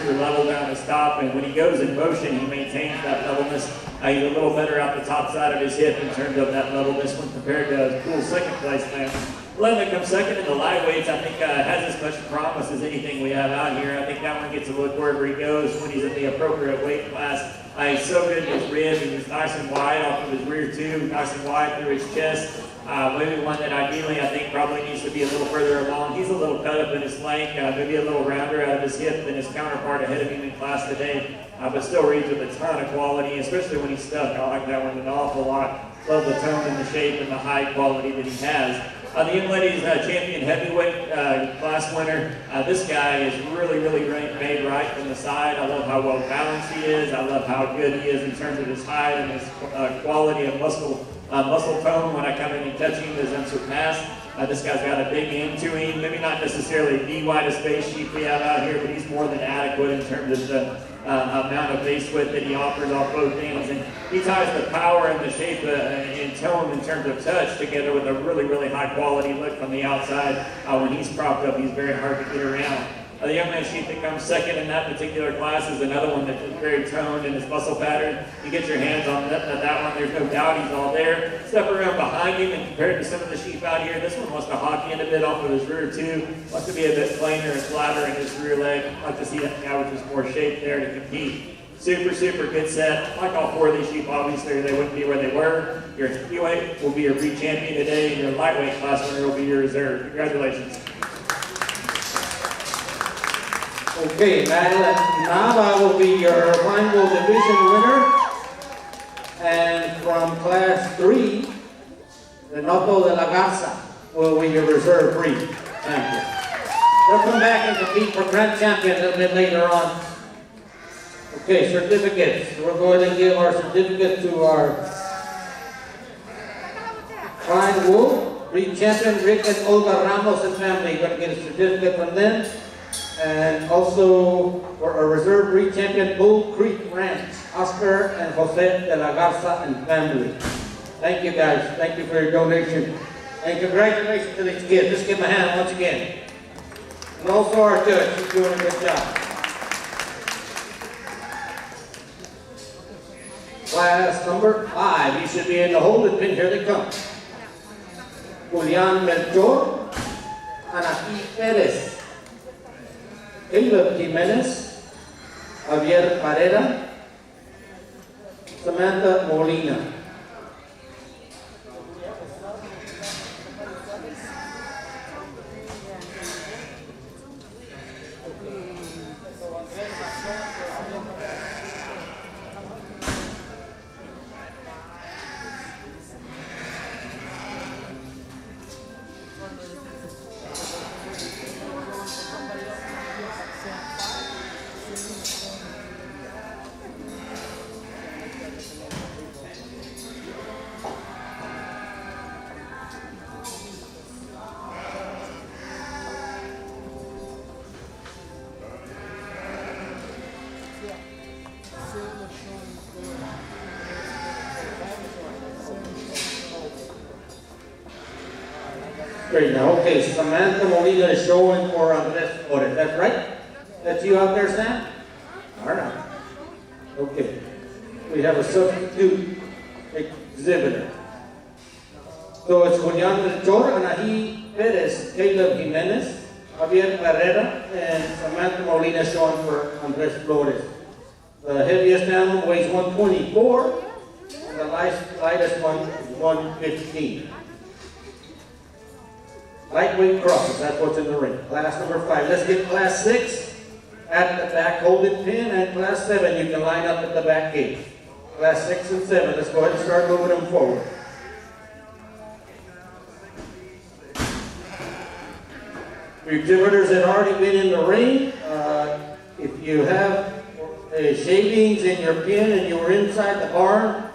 super level down his top, and when he goes in motion, he maintains that levelness. He's a little better out the top side of his hip in terms of that levelness when compared to a cool second place man. Levin comes second in the light weights. I think has as much promise as anything we have out here. I think that one gets a look wherever he goes when he's in the appropriate weight class. He's so good in his ribs, and he's nice and wide off of his rear too, nice and wide through his chest. Maybe one that ideally I think probably needs to be a little further along. He's a little cut up in his length, maybe a little rounder out of his hip than his counterpart ahead of him in class today, but still reads with a ton of quality, especially when he's stuck. I like that one an awful lot. Love the tone and the shape and the height quality that he has. The young ladies champion heavyweight class winner. This guy is really made right from the side. I love how well balanced he is. I love how good he is in terms of his height and his quality of muscle tone. When I come in and touch him, is unsurpassed. This guy's got a big end to him. Maybe not necessarily the widest base sheep we have out here, but he's more than adequate in terms of the amount of base width that he offers off both ends. And he ties the power and the shape and tone in terms of touch together with a really high quality look from the outside. When he's propped up, he's very hard to get around. The young man sheep that comes second in that particular class is another one that's very toned in his muscle pattern. You get your hands on that one, there's no doubt he's all there. Step around behind him, and compared to some of the sheep out here, this one wants to hockey in a bit off of his rear too. Wants to be a bit plainer and flatter in his rear leg. Like to see that guy with just more shape there to compete. Super good set. Like all four of these sheep, obviously they wouldn't be where they were. Your heavyweight will be your re-champion today, and your lightweight class winner will be your reserve. Congratulations. Okay, Madeline Nava will be your final division winner. And from class 3, Renato de la Garza will be your reserve breed champion. They'll come back and compete for grand champion a little bit later on. Okay, certificates. We're going to give our certificate to our Fine Wool, breed champion Rick and Olga Ramos and family. You're going to get a certificate from them. And also for our reserve breed champion, Bull Creek Ranch, Oscar and Jose de la Garza and family. Thank you guys. Thank you for your donation. And congratulations to these kids. Just give them a hand once again. And also our judge, she's doing a good job. Class number 5. You should be in the holding pin. Here they come. Julian Melchor, Anaí Perez, Caleb Jimenez, Javier Parera, Samantha Molina. Great, now, okay, Samantha Molina is showing for Andres Flores. That's right? That's you out there, Sam? All right. Okay. We have a substitute exhibitor. So it's Julian Melchor, Anaí Perez, Caleb Jimenez, Javier Carrera, and Samantha Molina showing for Andres Flores. The heaviest animal weighs 124, and the lightest one is 115. Lightweight crosses, that's what's in the ring. Class number 5. Let's get class 6 at the back holding pin, and class 7 you can line up at the back gate. Class 6 and 7, let's go ahead and start moving them forward. Your exhibitors have already been in the ring. If you have shavings in your pin and you were inside the barn,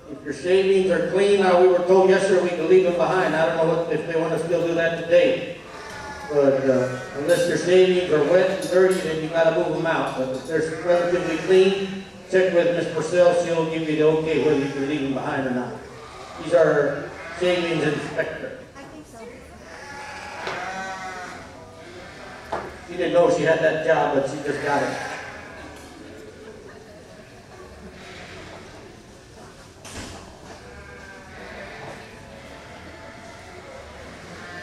if your shavings are clean, we were told yesterday we could leave them behind. I don't know if they want to still do that today. But unless your shavings are wet and dirty, then you got to move them out. But if they're relatively clean, check with Ms. Purcell. She'll give you the okay whether you can leave them behind or not. These are shavings inspector. She didn't know she had that job, but she just got it.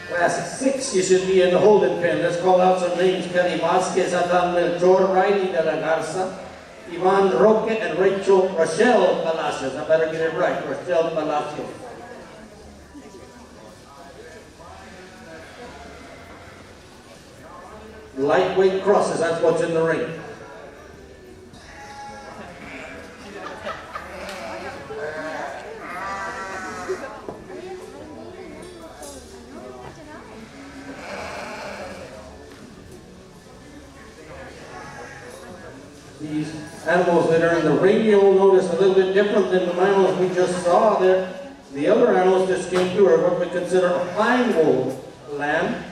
Class 6, you should be in the holding pen. Let's call out some names. Kelly Vasquez, Adam Melchor, Riley de la Garza, Ivan Roque, and Rochelle Palacios. I better get it right, Rochelle Palacios. Lightweight crosses, that's what's in the ring. These animals that are in the ring, you'll notice a little bit different than the animals we just saw there. The other animals just came through are what we consider a fine wool lamb.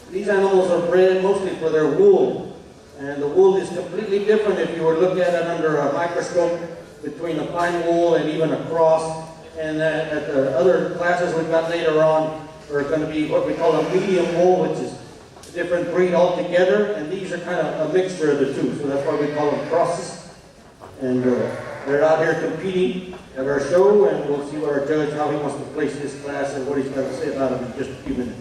These animals are bred mostly for their wool. And the wool is completely different if you were to look at it under a microscope between a fine wool and even a cross. And at the other classes we've got later on are going to be what we call a medium wool, which is a different breed altogether. And these are kind of a mixture of the two, so that's why we call them crosses. And they're out here competing at our show, and we'll see what our judge, how he wants to place this class and what he's going to say about them in just a few minutes.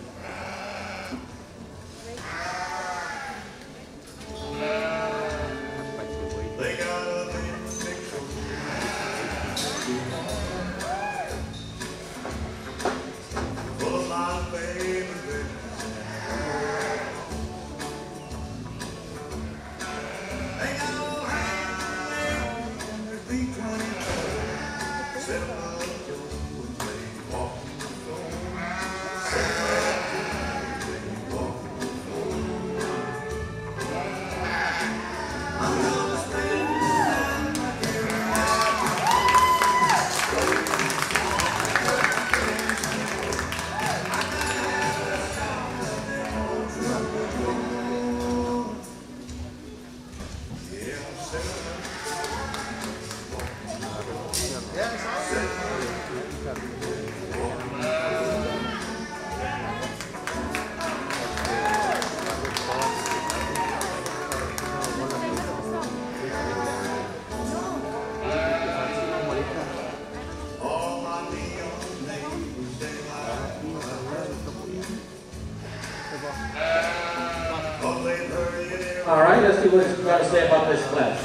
All right, let's see what he's got to say about this class.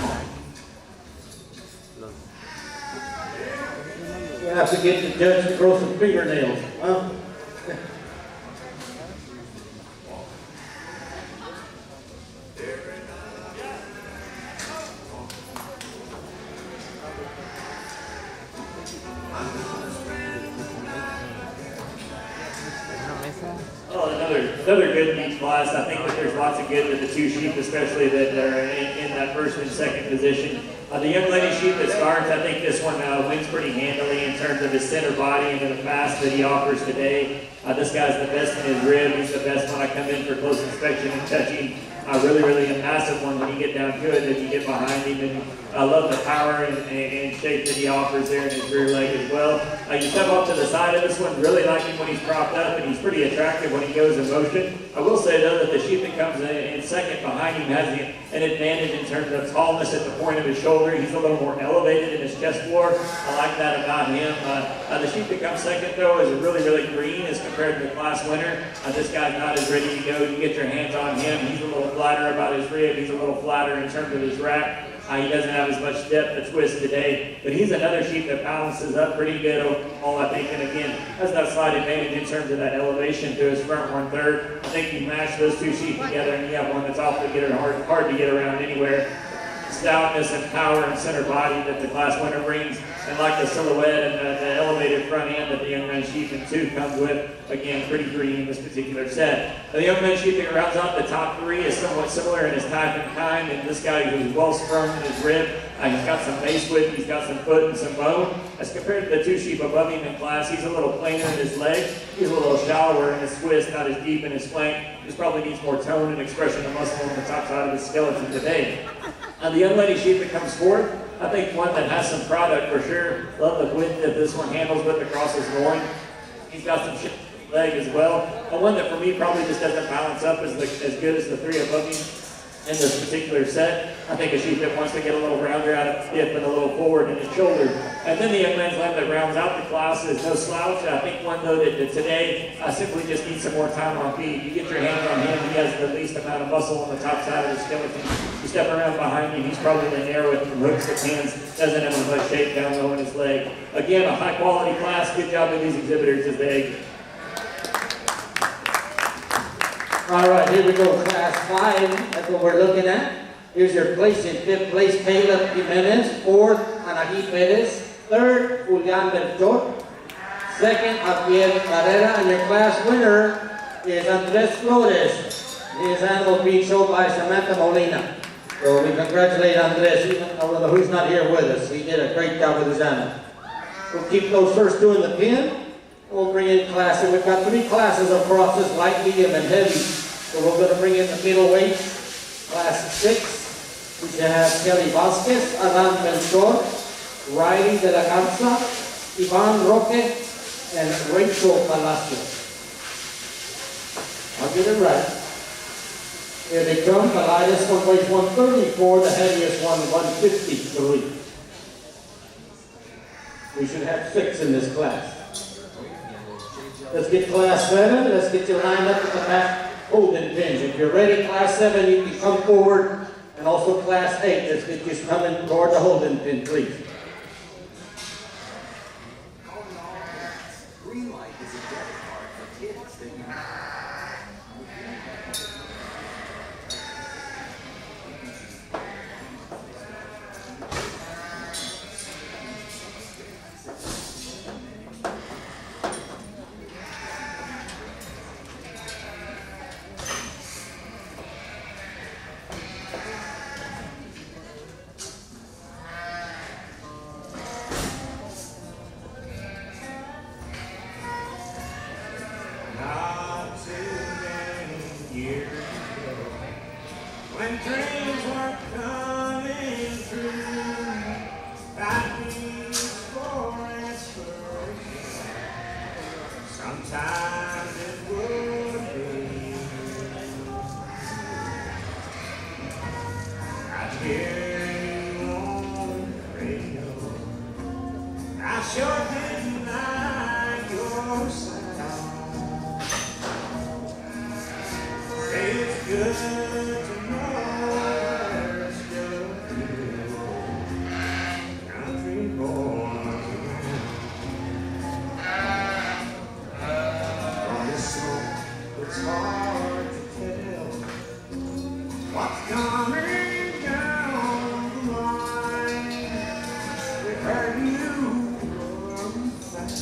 You have to get the judge to grow some fingernails, huh? Another good neat class. I think that there's lots of good with the two sheep, especially that are in that first and second position. The young lady sheep that starts, I think this one wins pretty handily in terms of his center body and the fast that he offers today. This guy's the best in his rib. He's the best when I come in for close inspection and touching. Really a massive one when you get down to it, and you get behind him. And I love the power and shape that he offers there in his rear leg as well. You step off to the side of this one, really like him when he's propped up, and he's pretty attractive when he goes in motion. I will say though that the sheep that comes in second behind him has an advantage in terms of tallness at the point of his shoulder. He's a little more elevated in his chest floor. I like that about him. The sheep that comes second though is really green as compared to the class winner. This guy's not as ready to go. You get your hands on him. He's a little flatter about his rib. He's a little flatter in terms of his rack. He doesn't have as much depth or twist today, but he's another sheep that balances up pretty good overall, I think, and again, has that slight advantage in terms of that elevation to his front 1/3. I think you match those two sheep together and you have one that's awfully hard to get around anywhere. Stoutness and power and center body that the class winner brings, and like the silhouette and the elevated front end that the young man sheep in 2 comes with, again, pretty green in this particular set. The young man sheep that rounds out the top 3 is somewhat similar in his type and kind, and this guy who's well sprung in his rib. He's got some base width, he's got some foot and some bone. As compared to the 2 sheep above him in class, he's a little plainer in his leg. He's a little shallower in his twist, not as deep in his flank. Just probably needs more tone and expression of muscle on the top side of his skeleton today. The young lady sheep that comes forth, I think one that has some product for sure. Love the width that this one handles with across his loin. He's got some leg as well. And one that for me probably just doesn't balance up as good as the 3 above him. in this particular set. I think a sheep that wants to get a little rounder out of its hip and a little forward in its shoulder. And then the young man's lamb that rounds out the class is No Slouch. I think one though that today simply just needs some more time on feet. You get your hands on him, he has the least amount of muscle on the top side of the skeleton. You step around behind him, he's probably narrow with from hooks to hands, doesn't have much shape down low in his leg. Again, a high quality class. Good job to these exhibitors as they exit. All right, here we go, class 5, that's what we're looking at. Here's your place. In 5th place, Caleb Jimenez. 4th, Anahi Perez. 3rd, Julian Belchor. 2nd, Javier Carrera. And your class winner is Andres Flores. His animal being shown by Samantha Molina. So we congratulate Andres, even though he's not here with us. He did a great job with his animal. We'll keep those first two in the pin. We'll bring in classes. We've got 3 classes of crosses, light, medium, and heavy. So we're going to bring in the middleweight, class 6. We should have Kelly Vasquez, Alan Belchor, Riley de la Garza, Ivan Roque, and Rachel Palacio. I'll get it right. Here they come. The lightest one weighs 134, the heaviest one 153. We should have 6 in this class. Let's get class 7. Let's get you lined up at the back holding pins. If you're ready, class 7, you can come forward. And also class 8, let's get you coming toward the holding pin, please. Green light is a debit card for kids that you when dreams were coming true, that means for inspiration. Sometimes it would be. I'd hear you on the radio. I sure didn't like your sound. Say it's good to coming down the line. We heard you fast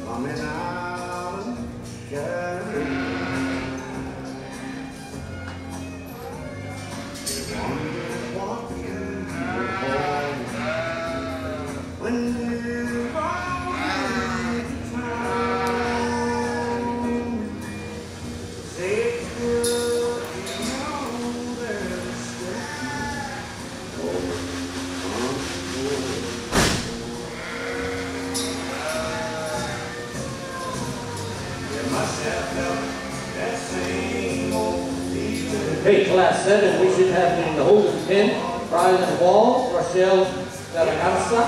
coming out of Carolina. You wondered what you were home when you arrived in town. Say it's good. Okay, class 7, we should have in the holding pin, Brian Wall, Rochelle de la Garza,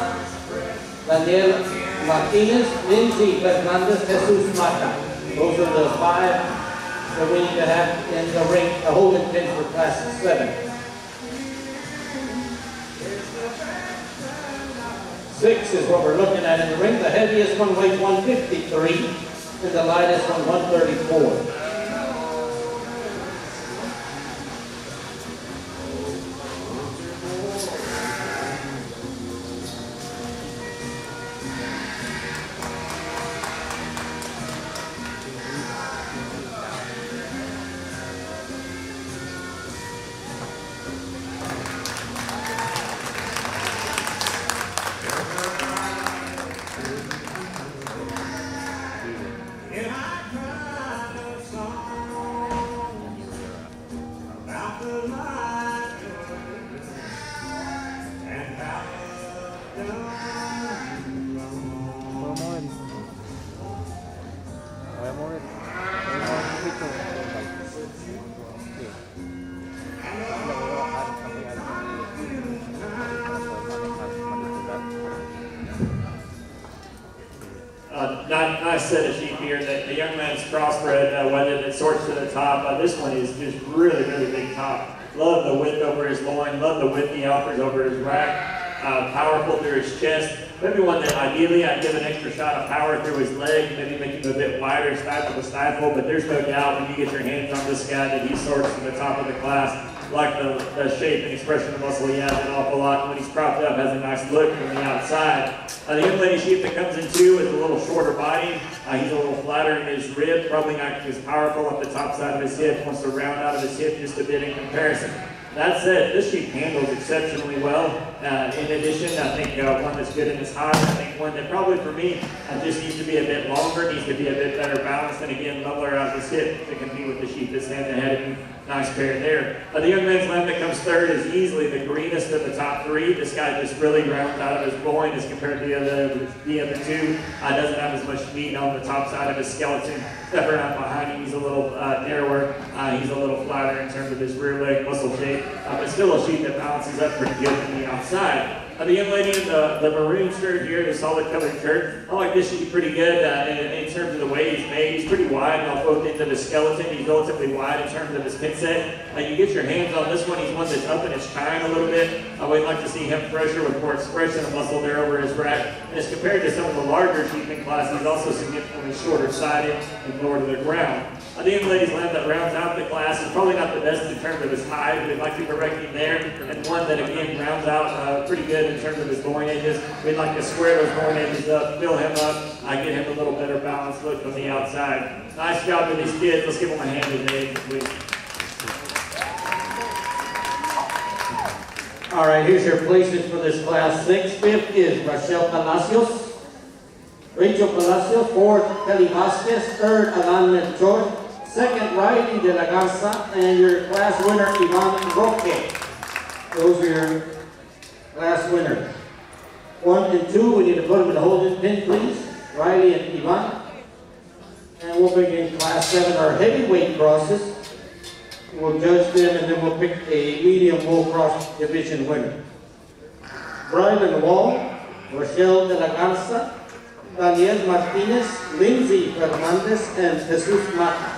Daniel Martinez, Lindsay Fernandez, Jesus Mata. Those are the 5 that we need to have in the ring, the holding pin for class 7. 6 is what we're looking at in the ring. The heaviest one weighs 153 and the lightest one 134. And I cried a song. nice set of sheep here. The young man's crossbred, whether that sorts to the top. This one is just really, really big top. Love the width over his loin. Love the width he offers over his rack. Powerful through his chest. Maybe one that ideally I'd give an extra shot of power through his leg, maybe make him a bit wider, stifle to stifle, but there's no doubt when you get your hands on this guy that he sorts to the top of the class. Like the shape and expression of muscle he has an awful lot. And when he's propped up, has a nice look from the outside. The young lady sheep that comes in too is a little shorter body. He's a little flatter in his rib, probably not as powerful up the top side of his hip, wants to round out of his hip just a bit in comparison. That said, this sheep handles exceptionally well. In addition, I think one that's good in his height. I think one that probably for me just needs to be a bit longer, needs to be a bit better balanced, and again, leveler out of his hip to compete with the sheep that's head to head. Nice pair there. The young man's lamb that comes third is easily the greenest of the top three. This guy just really rounds out of his loin as compared to the other two. Doesn't have as much meat on the top side of his skeleton. Stepping out behind him, he's a little narrower. He's a little flatter in terms of his rear leg muscle shape, but still a sheep that balances up pretty good from the outside. The young lady in the maroon shirt here, the solid colored shirt, I like this sheep pretty good in terms of the way he's made. He's pretty wide off both ends of his skeleton. He's relatively wide in terms of his pin set. You get your hands on this one, he's one that's up in his chine a little bit. We'd like to see him fresher with more expression of muscle there over his rack. And as compared to some of the larger sheep in class, he's also significantly shorter sided and lower to the ground. The young lady's lamb that rounds out the class is probably not the best in terms of his height, but we'd like to correct him there. And one that again rounds out pretty good in terms of his loin edges. We'd like to square those loin edges up, fill him up, get him a little better balanced look from the outside. Nice job to these kids. Let's give them a hand today, please. All right, here's your places for this class 6. Fifth is Rachel Palacios. Rachel Palacios. Fourth, Kelly Vasquez. Third, Alan Melchor. Second, Riley de la Garza. And your class winner, Ivan Roque. Those are your class winners. 1 and 2, we need to put them in the holding pin, please. Riley and Ivan. And we'll bring in class 7, our heavyweight crosses. We'll judge them and then we'll pick a medium bull cross division winner. Brian Wall, Rochelle de la Garza, Daniel Martinez, Lindsay Fernandez, and Jesus Mata.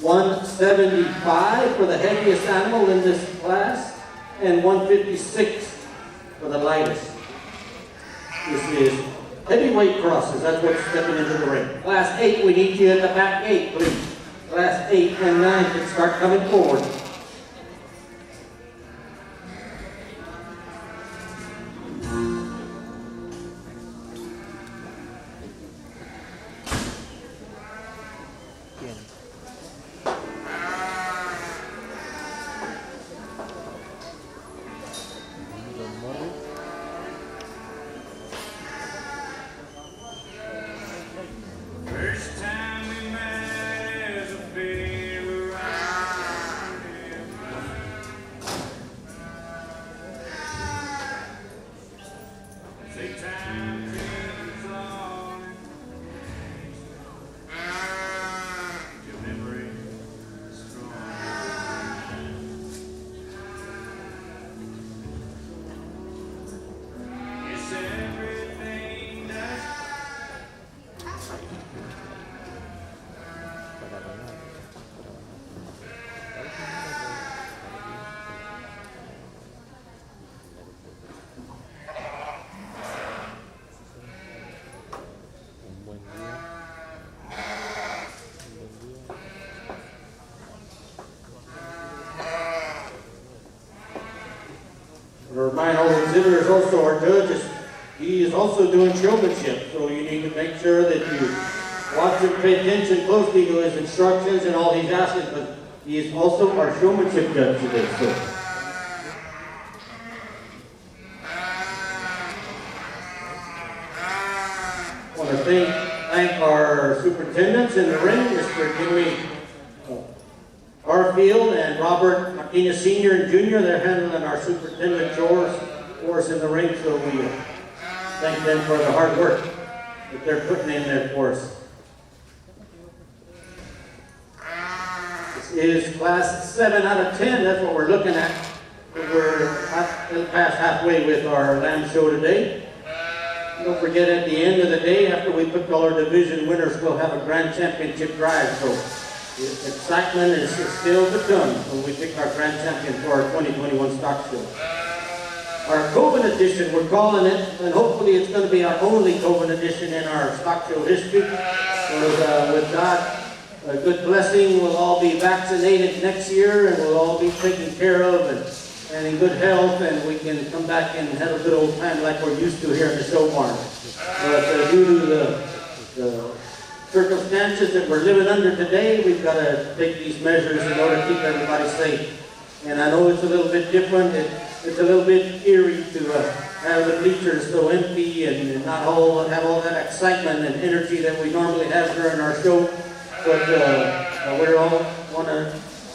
175 for the heaviest animal in this class, and 156 for the lightest. This is heavyweight crosses, that's what's stepping into the ring. Class 8, we need you at the back gate, please. Class 8 and 9 can start coming forward. First time we met as a baby around here. Say time goes on. Your memory is strong. It's everything that Remind all the visitors also, our judges, he is also doing showmanship, so you need to make sure that you watch and pay attention closely to his instructions and all he's asking, but he is also our showmanship judge today. So. I want to thank our superintendents in the ring, Mr. Jimmy Harfield and Robert Martinez Sr. and Jr. They're handling our superintendent chores for us in the ring, so we thank them for the hard work that they're putting in there for us. This is class 7 out of 10. That's what we're looking at. We're past halfway with our lamb show today. Don't forget, at the end of the day, after we pick all our division winners, we'll have a grand championship drive. So the excitement is still to come when we pick our grand champion for our 2021 stock show. Our COVID edition, we're calling it, and hopefully it's going to be our only COVID edition in our stock show history. So with God, a good blessing, we'll all be vaccinated next year, and we'll all be taken care of and in good health, and we can come back and have a good old time like we're used to here in the show barn. But due to the circumstances that we're living under today, we've got to take these measures in order to keep everybody safe. And I know it's a little bit different. It's a little bit eerie to have the bleachers so empty and not have all that excitement and energy that we normally have during our show. But we all want to,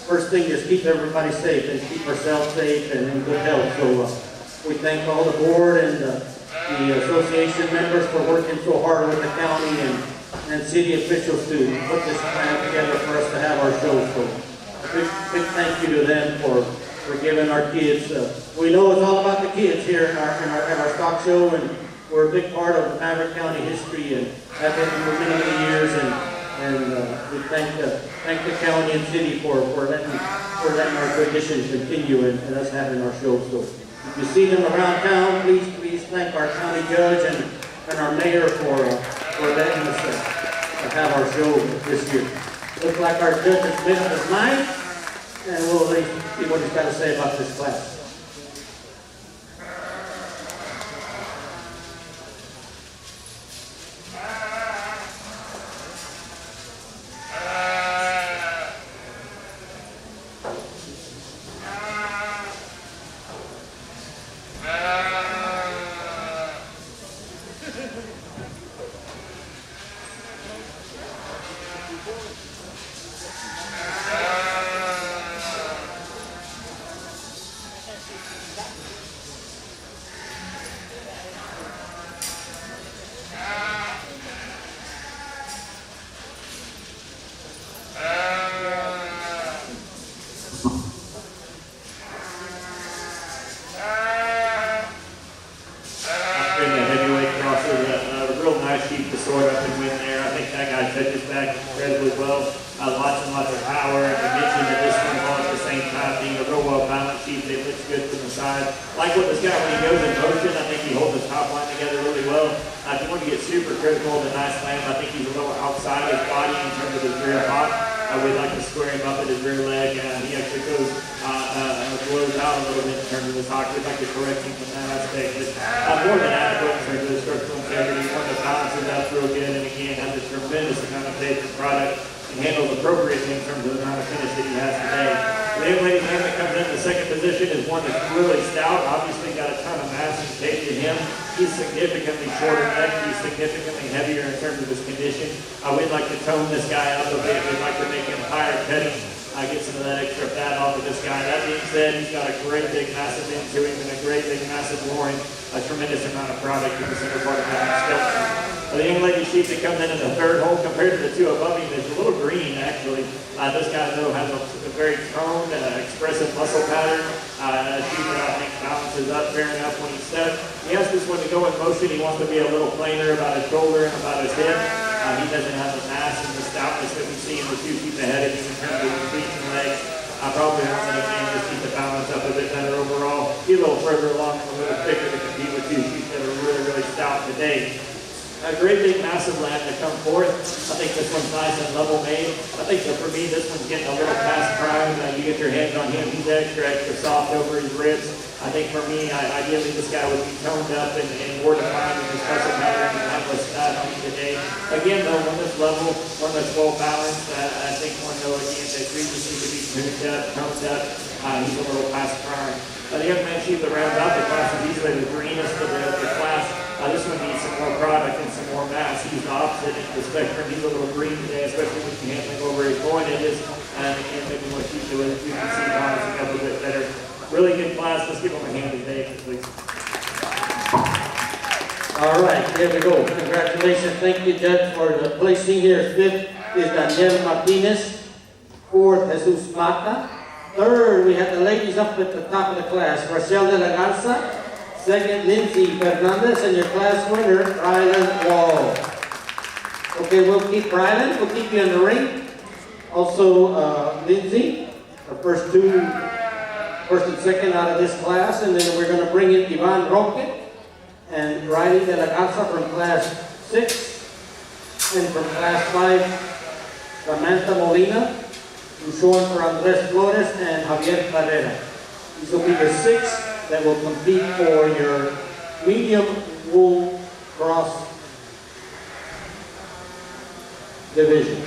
first thing is keep everybody safe and keep ourselves safe and in good health. So we thank all the board and the association members for working so hard with the county and city officials to put this plan together for us to have our show. So a big thank you to them for giving our kids. We know it's all about the kids here at our stock show, and we're a big part of Maverick County history and have been for many years. And we thank the county and city for letting our tradition continue and us having our show. So if you see them around town, please thank our county judge and our mayor for letting us have our show this year. Looks like our judge has made up his mind, and we'll see what he's got to say about this class. All right, there we go. Congratulations. Thank you, Judge, for the placing here. Fifth is Daniel Martinez. Fourth, Jesus Mata. Third, we have the ladies up at the top of the class. Rochelle de la Garza. Second, Lindsay Fernandez, and your class winner, Rylan Wall. Okay, we'll keep Rylan, we'll keep you in the ring. Also, Lindsay, our first and second out of this class, and then we're going to bring in Ivan Roque and Riley de la Garza from class 6, and from class 5, Samantha Molina, who's showing for Andres Flores and Javier Carrera. These will be the 6 that will compete for your medium wool cross division.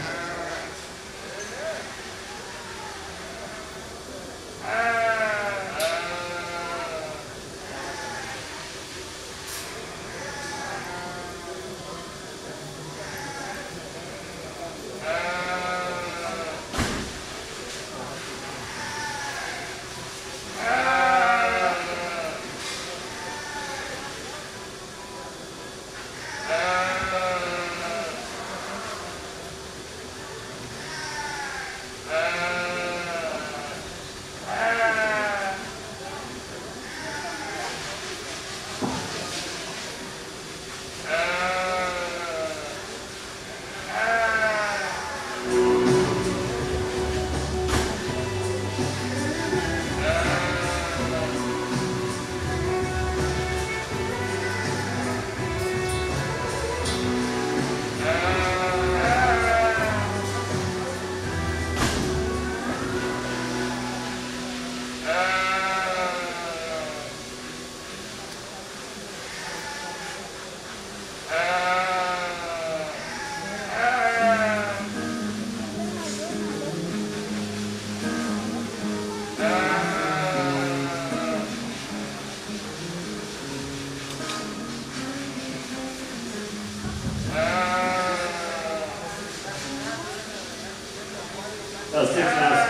Six nice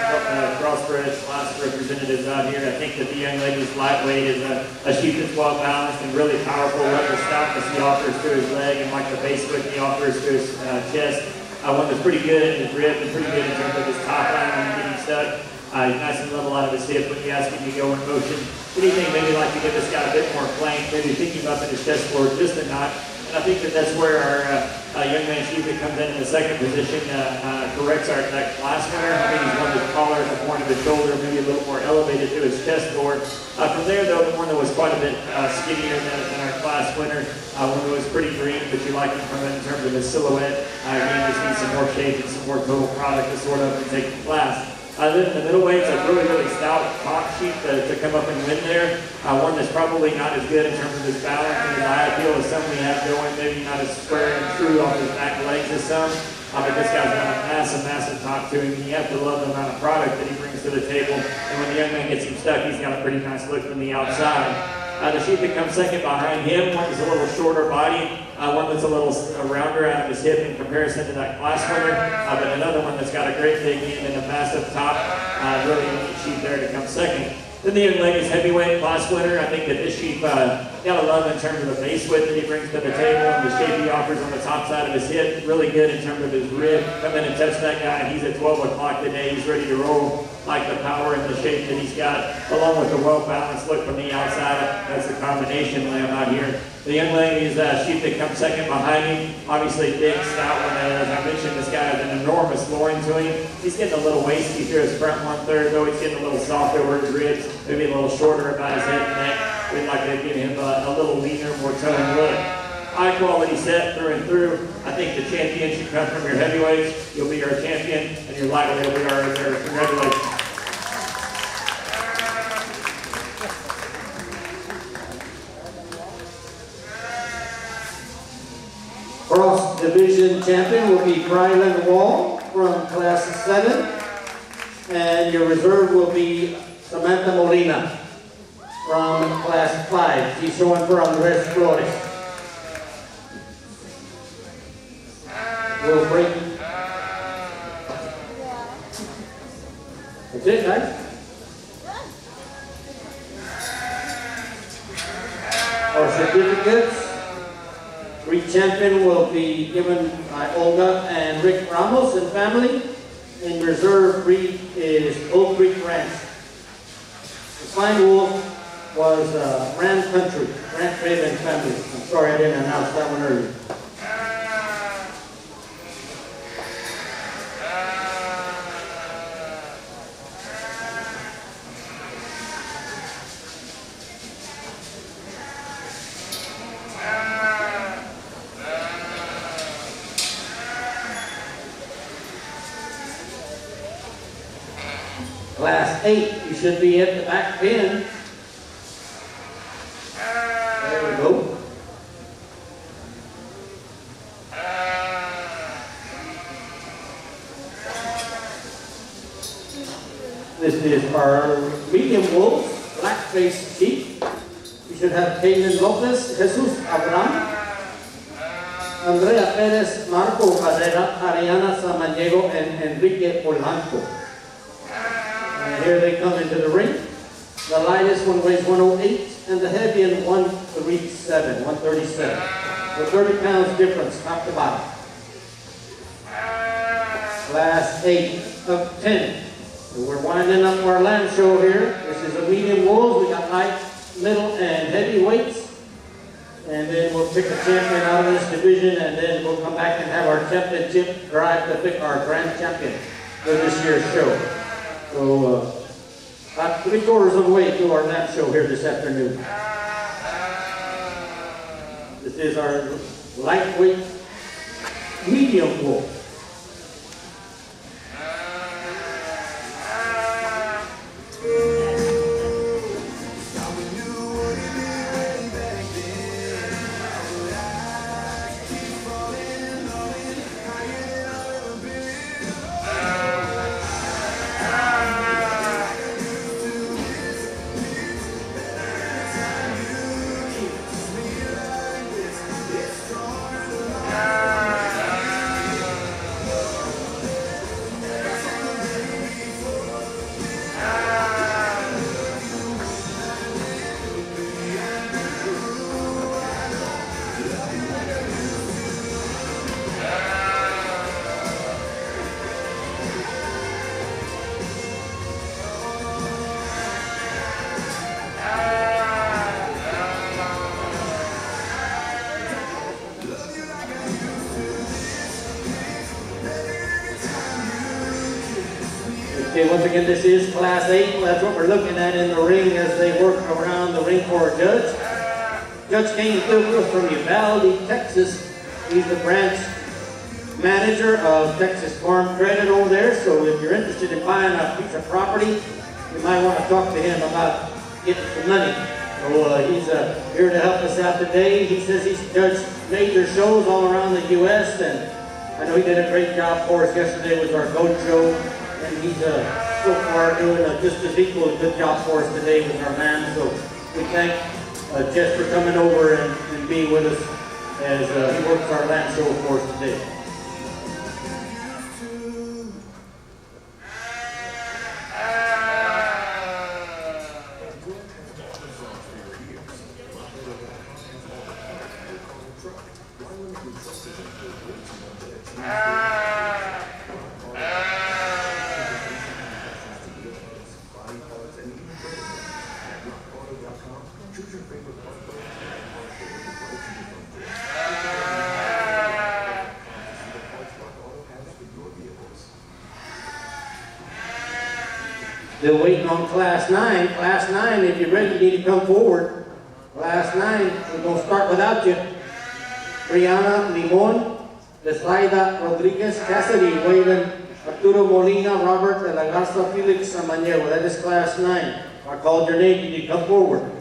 crossbred class representatives out here. I think that the young lady's lightweight is a sheep that's well balanced and really powerful. Like the stoutness he offers to his leg, and like the base width he offers to his chest. One that's pretty good in his rib and pretty good in terms of his top line when he's getting stuck. He's nice and level out of his hip when you ask him to go in motion. Anything maybe like to give this guy a bit more flank, maybe pick him up in his chest forward just a notch. And I think that that's where our young man sheep that comes in the second position corrects that class winner. I think he's one that's taller at the point of his shoulder, maybe a little more elevated to his chest board. From there, though, the one that was quite a bit skinnier than our class winner, one that was pretty green, but you like him from in terms of his silhouette. Again, just needs some more shape and some more total product to sort of take the class. Then the middleweights, a really, really stout top sheep to come up and win there. One that's probably not as good in terms of his balance and his eye appeal as some we have going, maybe not as square and true off his back legs as some. But this guy's got a massive, massive top to him, and you have to love the amount of product that he brings to the table. And when the young man gets him stuck, he's got a pretty nice look from the outside. The sheep that comes second behind him, one that's a little shorter body, one that's a little rounder out of his hip in comparison to that class winner, but another one that's got a great big end and a massive top, really neat sheep there to come second. Then the young lady's heavyweight class winner, I think that this sheep, gotta love in terms of the base width that he brings to the table and the shape he offers on the top side of his hip, really good in terms of his rib. Come in and touch that guy, he's at 12 o'clock today, he's ready to roll. Like the power and the shape that he's got, along with the well-balanced look from the outside. That's the combination lamb out here. The young lady's sheep that comes second behind him, obviously big, stout one. As I mentioned, this guy has an enormous loin to him. He's getting a little wasty through his front 1/3, though he's getting a little soft over his ribs, maybe a little shorter about his head and neck. We'd like to give him a little leaner, more toned look. High quality set through and through. I think the champion should come from your heavyweights. You'll be our champion, and your lightweight will be our reserve. Congratulations. Cross division champion will be Rylan Wall from class 7. And your reserve will be Samantha Molina from class 5. She's showing for Andres Flores. We'll bring. That's it, guys. Our certificates. Champion will be given by Olga and Rick Ramos and family. And reserve breed is Oak Creek Ranch. The fine wolf was Ram Country, Grant Raven family. I'm sorry I didn't announce that one earlier. Class 8, you should be at the back pin. There we go. This is our medium wolf, black-faced sheep. You should have Kaylin Lopez, Jesus Abraham, Andrea Perez, Marco Carrera, Ariana Samaniego, and Enrique Polanco. And here they come into the ring. The lightest one weighs 108, and the heavy one 137. So 30 pounds difference, top to bottom. Class 8 of 10. So we're winding up our lamb show here. This is a medium wolves. We got light, middle, and heavy weights. And then we'll pick a champion out of this division, and then we'll come back and have our championship drive to pick our grand champion for this year's show. So, about 3/4 of the way through our lamb show here this afternoon. This is our lightweight medium wolf. Okay, once again, this is Class 8. That's what we're looking at in the ring as they work around the ring for a judge. Judge Kane Phillips from Uvalde, Texas. He's the branch manager of Texas Farm Credit over there. So if you're interested in buying a piece of property, you might want to talk to him about getting some money. So he's here to help us out today. He says he's judged major shows all around the U.S. and I know he did a great job for us. Yesterday was our goat show. And he's so far doing just as equal a good job for us today with our man. So we thank Jess for coming over and being with us as he works our land show for us today. Still waiting on Class 9. Class 9, if you're ready, you need to come forward. Class 9, we're going to start without you. Brianna Limon, Deslaida Rodriguez Cassidy, Wayland Arturo Molina, Robert de la Garza, Felix Samaniego. That is Class 9. I called your name, you need to come forward.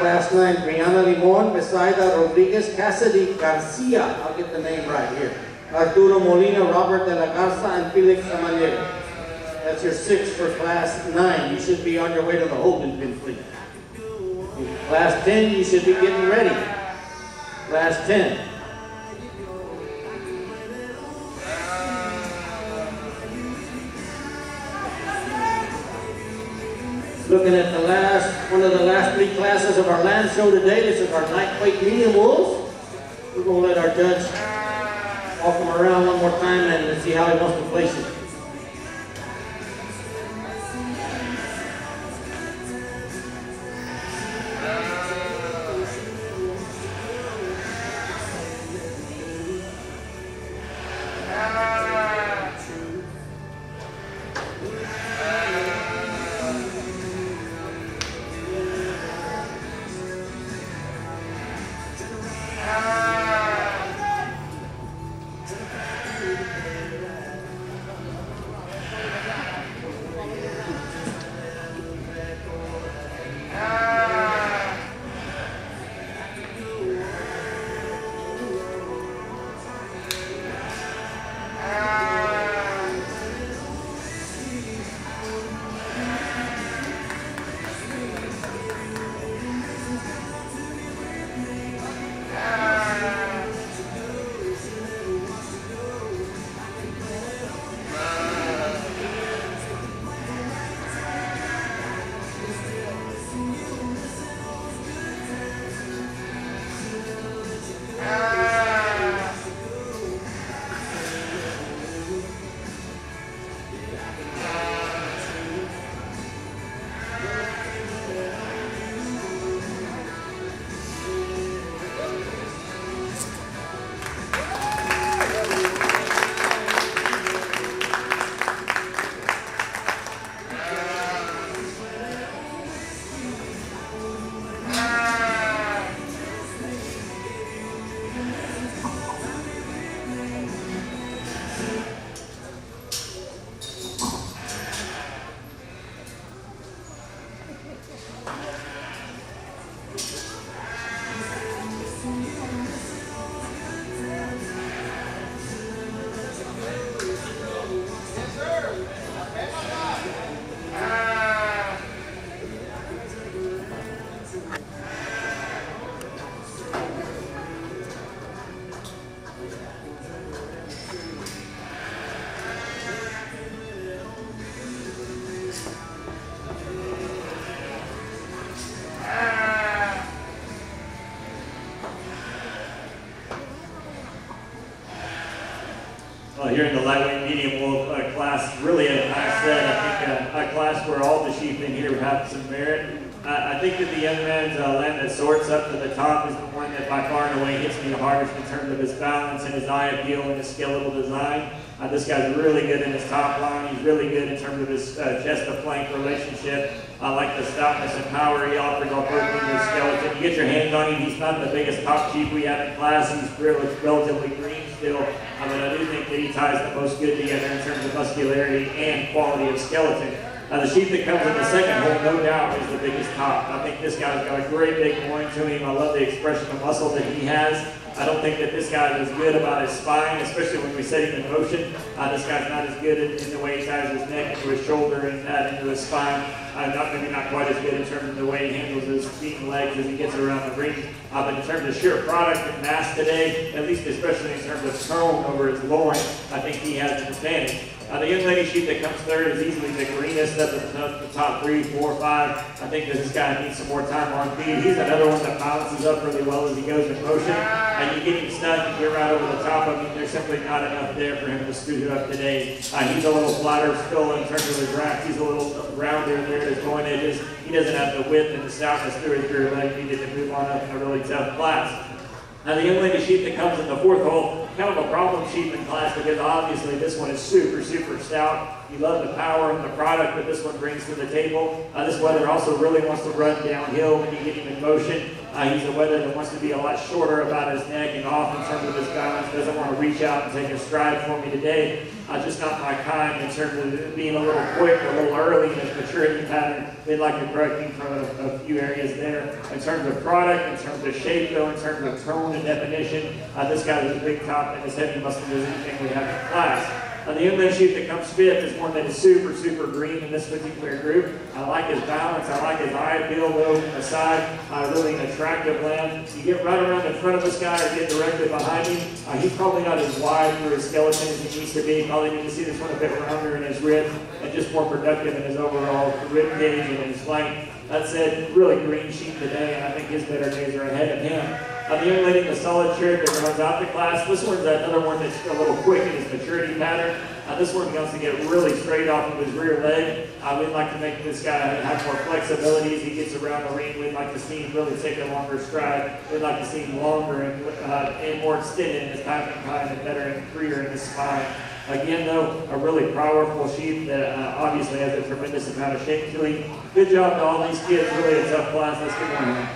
Class 9, Brianna Limon, Besaida Rodriguez, Cassidy Garcia, I'll get the name right here. Arturo Molina, Robert de la Garza, and Felix Samaniego. That's your 6 for Class 9. You should be on your way to the holding pin, please. Class 10, you should be getting ready. Class 10. Looking at one of the last three classes of our land show today. This is our lightweight medium wolves. We're going to let our judge walk them around one more time and see how he wants to place it. Here in the lightweight medium wolf class, really, as I said, I think a class where all the sheep in here have some merit. I think that the young man's lamb that sorts up to the top is the one that by far and away hits me the hardest in terms of his balance and his eye appeal and his skeletal design. This guy's really good in his top line. He's really good in terms of his chest to flank relationship. I like the stoutness and power he offers on both ends of his skeleton. You get your hands on him, he's not the biggest top sheep we have in class. He's relatively green still. But I do think that he ties the most good together in terms of muscularity and quality of skeleton. The sheep that comes in the second hole, no doubt, is the biggest top. I think this guy's got a great big loin to him. I love the expression of muscle that he has. I don't think that this guy is good about his spine, especially when we set him in motion. This guy's not as good in the way he ties his neck into his shoulder and into his spine. Maybe not quite as good in terms of the way he handles his feet and legs as he gets around the ring. But in terms of sheer product and mass today, at least especially in terms of tone over his loin, I think he has an advantage. The young lady sheep that comes third is easily the greenest of the top 3, 4, 5. I think that this guy needs some more time on feed. He's another one that balances up really well as he goes in motion. And you get him stuck, you get right over the top of him. There's simply not enough there for him to scoot it up today. He's a little flatter still in terms of his rack. He's a little rounder there at his joint edges. He doesn't have the width and the stoutness through his rear leg needed to move on up in a really tough class. Now the young lady sheep that comes in the fourth hole, kind of a problem sheep in class because obviously this one is super, super stout. You love the power and the product that this one brings to the table. This wether also really wants to run downhill when you get him in motion. He's a wether that wants to be a lot shorter about his neck and off in terms of his balance. Doesn't want to reach out and take a stride for me today. Just not my kind in terms of being a little quick, a little early in his maturity pattern. They'd like to correct him from a few areas there. In terms of product, in terms of shape though, in terms of tone and definition, this guy is a big top and as heavy muscle as anything we have in class. The young man sheep that comes fifth is one that is super, super green in this particular group. I like his balance. I like his eye appeal, though, aside. Really an attractive lamb. You get right around in front of this guy or get directly behind him. He's probably not as wide for his skeleton as he needs to be. Probably need to see this one a bit rounder in his rib and just more productive in his overall rib cage and in his flank. That said, really green sheep today, and I think his better days are ahead of him. The young lady in the solid cherry that runs out the class, this one's another one that's a little quick in its maturity pattern. This one wants to get really straight off of his rear leg. We'd like to make this guy have more flexibility as he gets around the ring. We'd like to see him really take a longer stride. We'd like to see him longer and more extended in his time and better and freer in his spine. Again, though, a really powerful sheep that obviously has a tremendous amount of shape to him. Good job to all these kids. Really a tough class. Let's get one.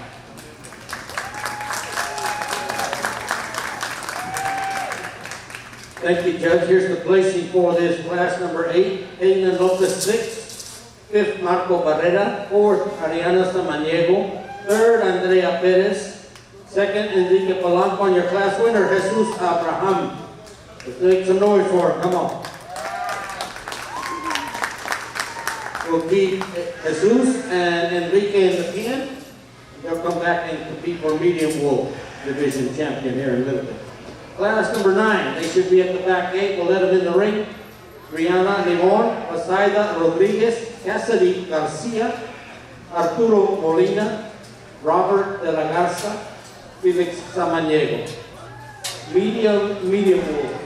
Thank you, Judge. Here's the placing for this class. Number 8, Aiden Lopez 6th, 5th, Marco Barrera, 4th, Ariana Samaniego, 3rd, Andrea Perez, 2nd, Enrique Polanco, and your class winner, Jesus Abraham. Let's make some noise for him. Come on. We'll keep Jesus and Enrique in the pen. They'll come back and compete for medium wool division champion here in a little bit. Class number 9, they should be at the back gate. We'll let them in the ring. Brianna Limon, Pasaida Rodriguez, Cassidy Garcia, Arturo Molina, Robert De La Garza, Felix Samaniego. Medium wool.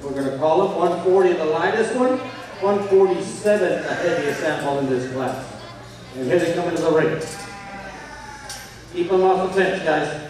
We're going to call it 140 the lightest one, 147 the heaviest sample in this class. And here they come into the ring. Keep them off the fence, guys.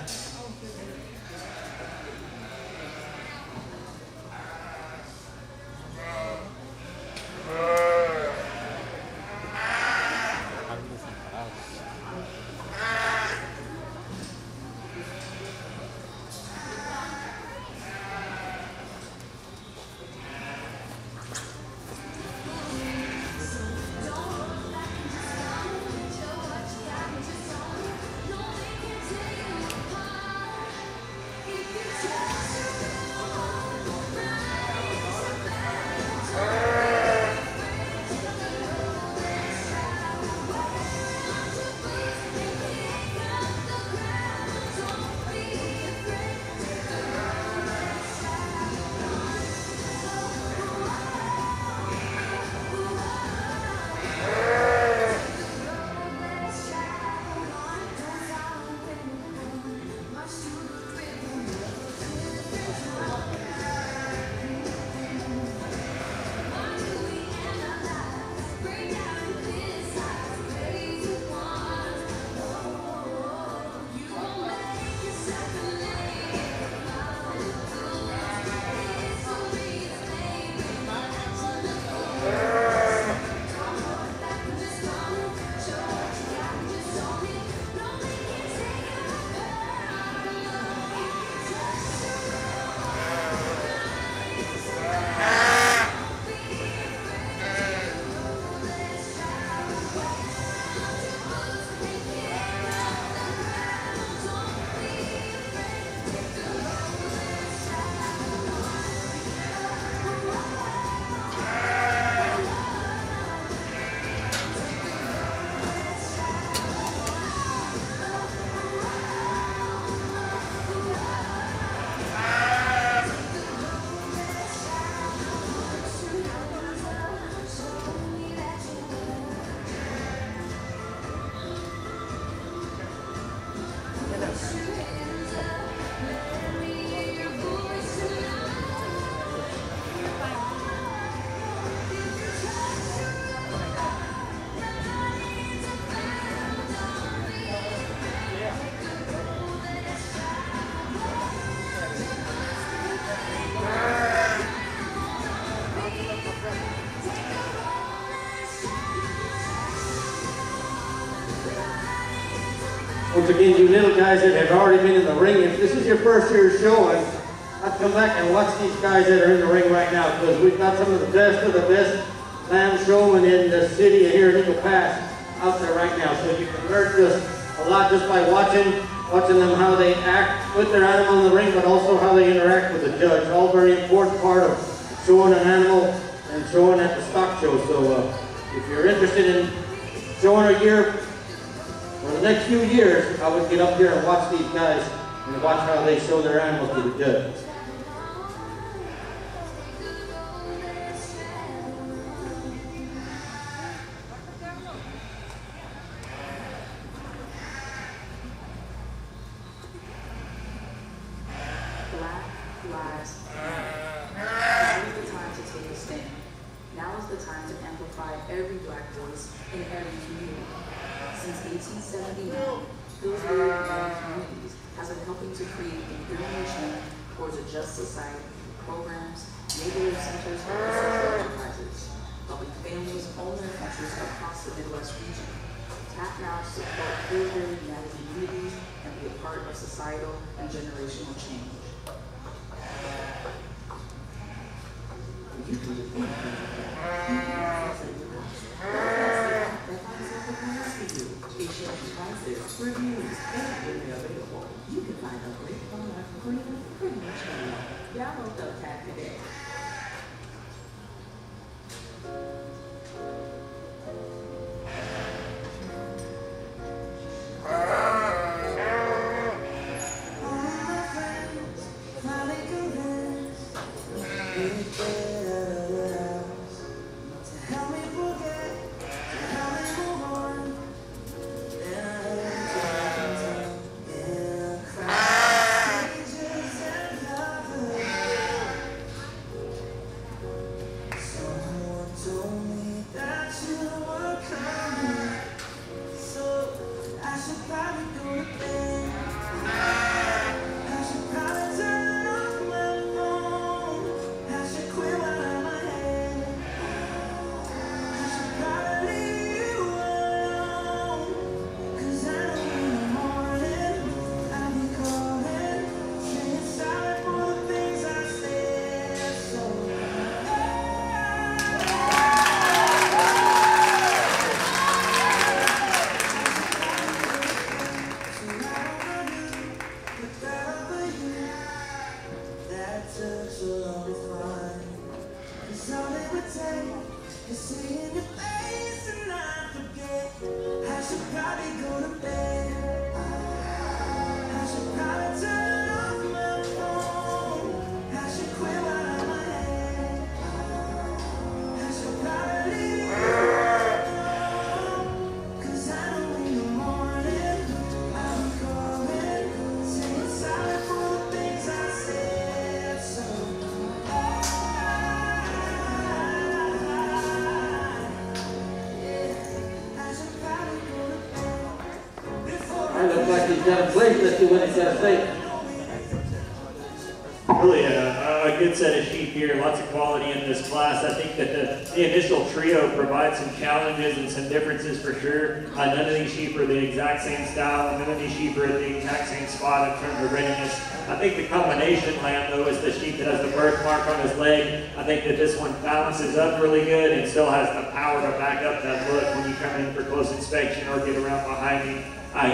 Once again, you little guys that have already been in the ring, if this is your first year showing, I'd come back and watch these guys that are in the ring right now, because we've got some of the best lamb showmen in the city here in Eagle Pass out there right now. So you can learn just a lot just by watching them, how they act with their animal in the ring, but also how they interact with the judge. All very important part of showing an animal and showing at the stock show. So if you're interested in showing a year for the next few years, I would get up here and watch these guys and watch how they show their animals to the judge. Black lives matter. Now is the time to take a stand. Now is the time to amplify every Black voice in every community. Since 1879, Pillsbury Black Communities has been helping to create enduring change towards a just society, programs, neighborhood centers, and social enterprises, helping families own their futures across the Midwest region. Tap now to support Pillsbury United Communities and be a part of societal and generational change. You do the thing. Patient responses, reviews, and when they're available, you can find a great online for pretty much anywhere. Download the tag today. Looks like he's got a place. Let's see what he's got to say. Really a good set of sheep here, lots of quality in this class. I think that the initial trio provides some challenges and some differences for sure. None of these sheep are the exact same style, none of these sheep are at the exact same spot in terms of readiness. I think the combination lamb, though, is the sheep that has the birthmark on his leg. I think that this one balances up really good and still has the power to back up that look when you come in for close inspection or get around behind him.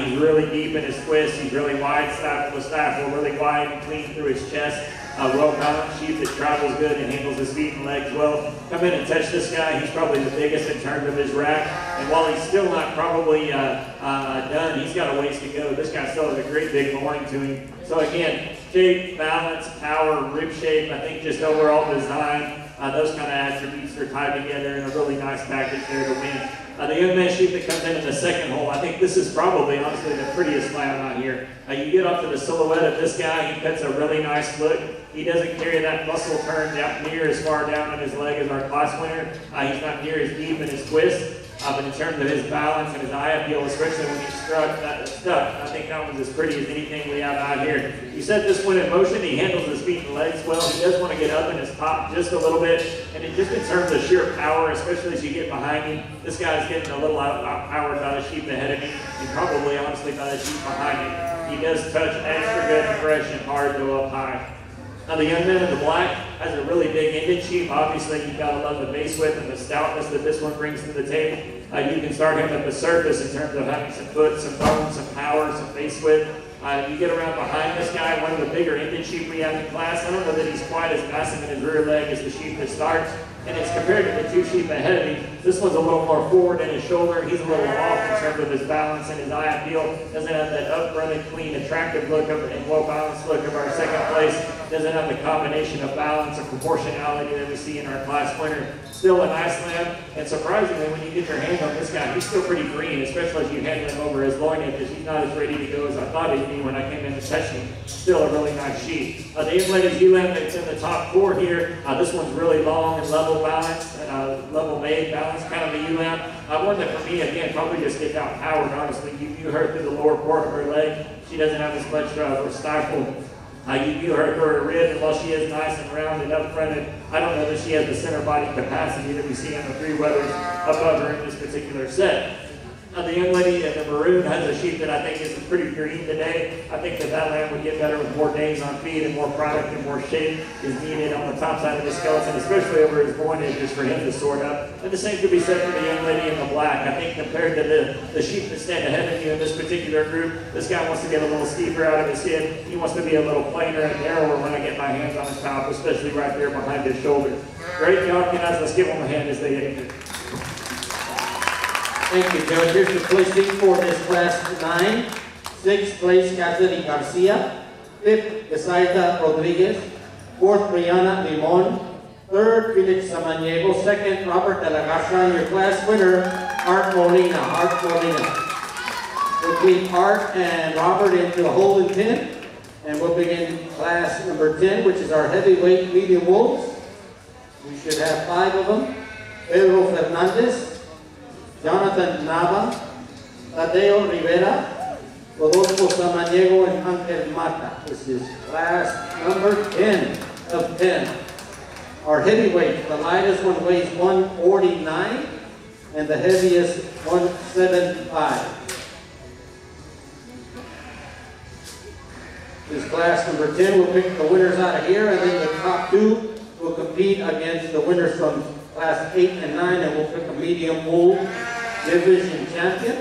He's really deep in his twist. He's really wide, the staff really wide and clean through his chest. Well-balanced sheep that travels good and handles his feet and legs well. Come in and touch this guy. He's probably the biggest in terms of his rack. And while he's still not probably done, he's got a ways to go. This guy still has a great big horn to him. So again, shape, balance, power, rib shape, I think just overall design, those kind of attributes are tied together in a really nice package there to win. The young man sheep that comes in the second hole, I think this is probably, honestly, the prettiest lamb out here. You get up to the silhouette of this guy, he cuts a really nice look. He doesn't carry that muscle turn down near as far down on his leg as our class winner. He's not near as deep in his twist. But in terms of his balance and his eye appeal, especially when he's stuck, I think that one's as pretty as anything we have out here. You set this one in motion, he handles his feet and legs well. He does want to get up in his top just a little bit. And just in terms of sheer power, especially as you get behind him, this guy's getting a little outpowered by the sheep ahead of him, and probably, honestly, by the sheep behind him. He does touch extra good and fresh and hard to go up high. Now the young man in the black has a really big ended sheep. Obviously, you've got to love the base width and the stoutness that this one brings to the table. You can start him at the surface in terms of having some foot, some bone, some power, some base width. You get around behind this guy, one of the bigger Indian sheep we have in class. I don't know that he's quite as massive in his rear leg as the sheep that starts. And it's compared to the two sheep ahead of him. This one's a little more forward in his shoulder. He's a little off in terms of his balance and his eye appeal. Doesn't have that up-running, clean, attractive look and well-balanced look of our second place. Doesn't have the combination of balance and proportionality that we see in our class winner. Still a nice lamb, and surprisingly, when you get your hands on this guy, he's still pretty green, especially as you handle him over his loin, because he's not as ready to go as I thought he'd be when I came in to touch him. Still a really nice sheep. The young lady's ewe lamb that's in the top 4 here, this one's really long and level balanced, level made balance, kind of a ewe lamb. One that for me, again, probably just gets out powered, honestly. You view her through the lower part of her leg. She doesn't have as much stifle. You view her through her rib, and while she is nice and round and up-fronted, I don't know that she has the center body capacity that we see in the 3 wethers above her in this particular set. The young lady in the maroon has a sheep that I think is pretty green today. I think that lamb would get better with more days on feed and more product and more shape is needed on the top side of the skeleton, especially over his groin edges for him to sort up. And the same could be said for the young lady in the black. I think compared to the sheep that stand ahead of you in this particular group, this guy wants to get a little steeper out of his head. He wants to be a little plainer and narrower when I get my hands on his top, especially right there behind his shoulder. Great job, guys. Let's give him a hand as they enter. Thank you, Judge. Here's the placing for this class 9. 6th place, Cassidy Garcia. 5th, Besaida Rodriguez. 4th, Brianna Limon. 3rd, Felix Samaniego. 2nd, Robert De La Garza. And your class winner, Art Molina. Art Molina. We'll keep Art and Robert into a holding pen. And we'll begin class number 10, which is our heavyweight medium wolves. We should have 5 of them. Pedro Fernandez. Jonathan Nava, Tadeo Rivera, Rodolfo Samaniego, and Angel Mata. This is class number 10 of 10. Our heavyweight, the lightest one weighs 149, and the heaviest 175. This class number 10 will pick the winners out of here, and then the top 2 will compete against the winners from class 8 and 9, and we'll pick a medium wool division champion.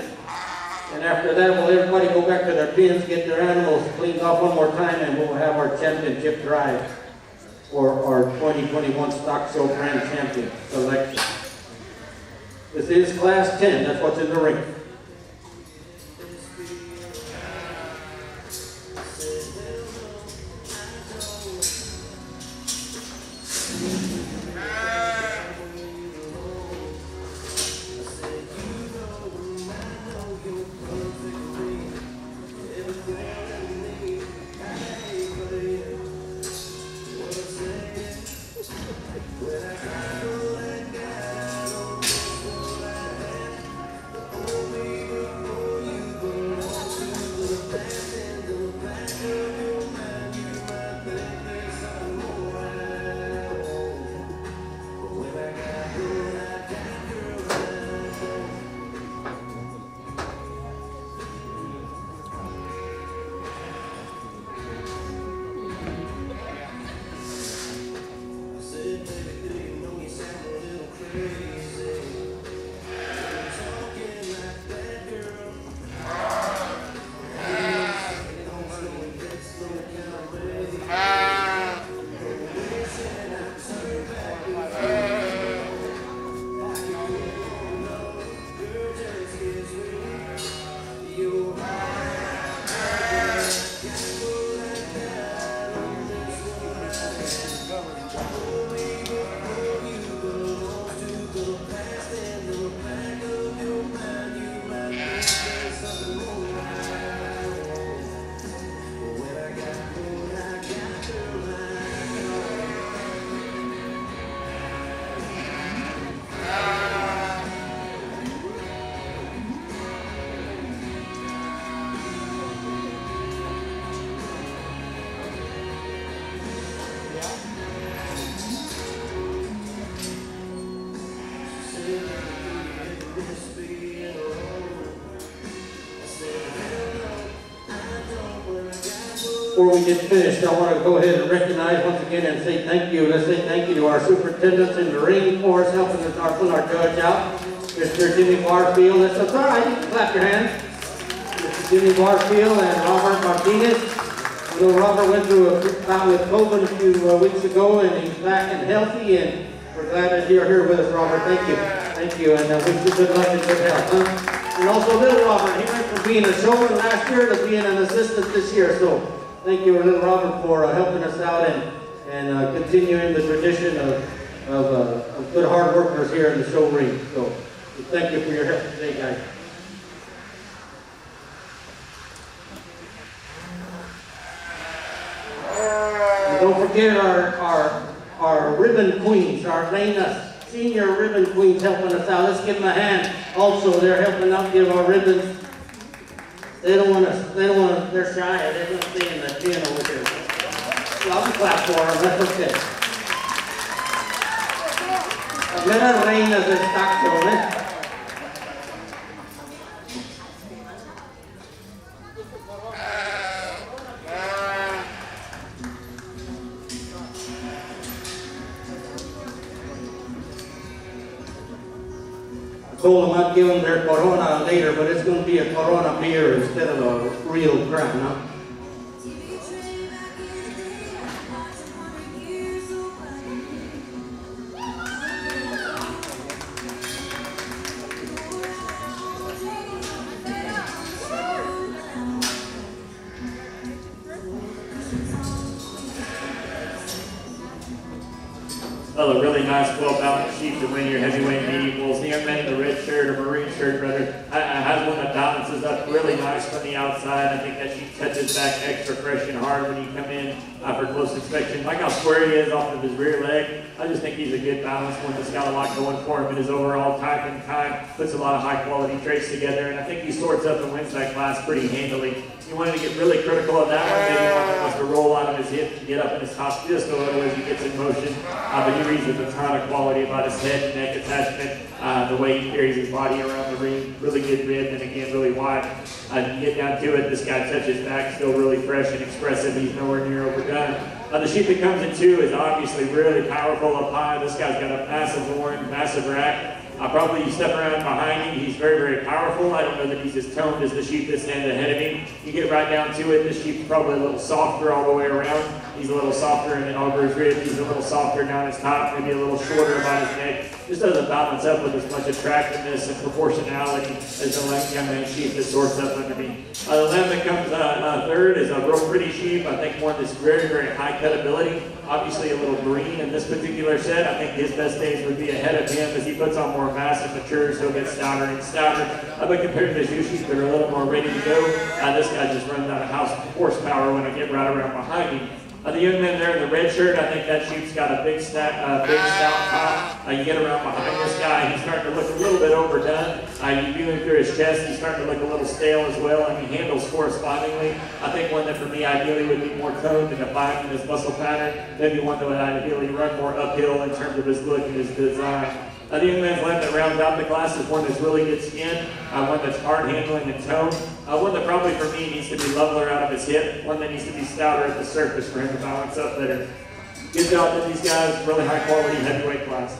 And after that, we'll everybody go back to their pens, get their animals cleaned off one more time, and we'll have our championship drive for our 2021 Stock Show Grand Champion selection. This is class 10. That's what's in the ring. Before we get finished, I want to go ahead and recognize once again and say thank you. Let's say thank you to our superintendents in the ring for us, helping us put our judge out. Mr. Jimmy Barfield, that's all right. Clap your hands. Mr. Jimmy Barfield and Robert Martinez. You know, Robert went through a bout with COVID a few weeks ago, and he's back and healthy, and we're glad that you're here with us, Robert. Thank you. Thank you, and wish you good luck and good health. Huh? And also little Robert, he went from being a showman last year to being an assistant this year, so thank you, little Robert, for helping us out and continuing the tradition of good hard workers here in the show ring. So thank you for your help today, guys. And don't forget our ribbon queens, our Lena senior ribbon queens helping us out. Let's give them a hand. Also, they're helping out give our ribbons. They don't want to, they're shy. They're going to stay in the tin over here. Well, I'll clap for them, that's okay. Las reinas del tacto, ¿eh? I told them I'd give them their Corona later, but it's going to be a Corona beer instead of a real crown, huh? Well, a really nice, well-balanced sheep to win your heavyweight medium bulls. The young man in the red shirt or maroon shirt, rather, has one that balances up really nice from the outside. I think that sheep touches back extra fresh and hard when you come in for close inspection. Like how square he is off of his rear leg. I just think he's a good balanced one that's got a lot going for him in his overall type and time. Puts a lot of high-quality traits together, and I think he sorts up and wins that class pretty handily. You wanted to get really critical of that one, maybe one that wants to roll out of his hip and get up in his top just a little as he gets in motion. But he reads with a ton of quality about his head and neck attachment, the way he carries his body around the ring, really good rib, and again, really wide. You get down to it, this guy touches back, still really fresh and expressive. He's nowhere near overdone. The sheep that comes in two is obviously really powerful up high. This guy's got a massive horn, massive rack. Probably you step around behind him, he's very, very powerful. I don't know that he's as toned as the sheep that stand ahead of him. You get right down to it, this sheep's probably a little softer all the way around. He's a little softer and then over his ribs, he's a little softer down his top, maybe a little shorter about his neck. Just doesn't balance up with as much attractiveness and proportionality as the young man sheep that sorts up underneath. The lamb that comes third is a real pretty sheep. I think one that's very, very high cutability. Obviously a little green in this particular set. I think his best days would be ahead of him as he puts on more mass and matures. He'll get stouter and stouter. But compared to the new sheep that are a little more ready to go, this guy just runs out of horsepower when I get right around behind him. The young man there in the red shirt, I think that sheep's got a big stout top. You get around behind this guy, he's starting to look a little bit overdone. You view him through his chest, he's starting to look a little stale as well, and he handles correspondingly. I think one that for me ideally would be more toned and defined in his muscle pattern. Maybe one that would ideally run more uphill in terms of his look and his design. The young man's lamb that rounds out the class is one that's really good skin, one that's hard handling and toned, one that probably for me needs to be leveler out of his hip, one that needs to be stouter at the surface for him to balance up better. Good job to these guys, really high quality heavyweight class.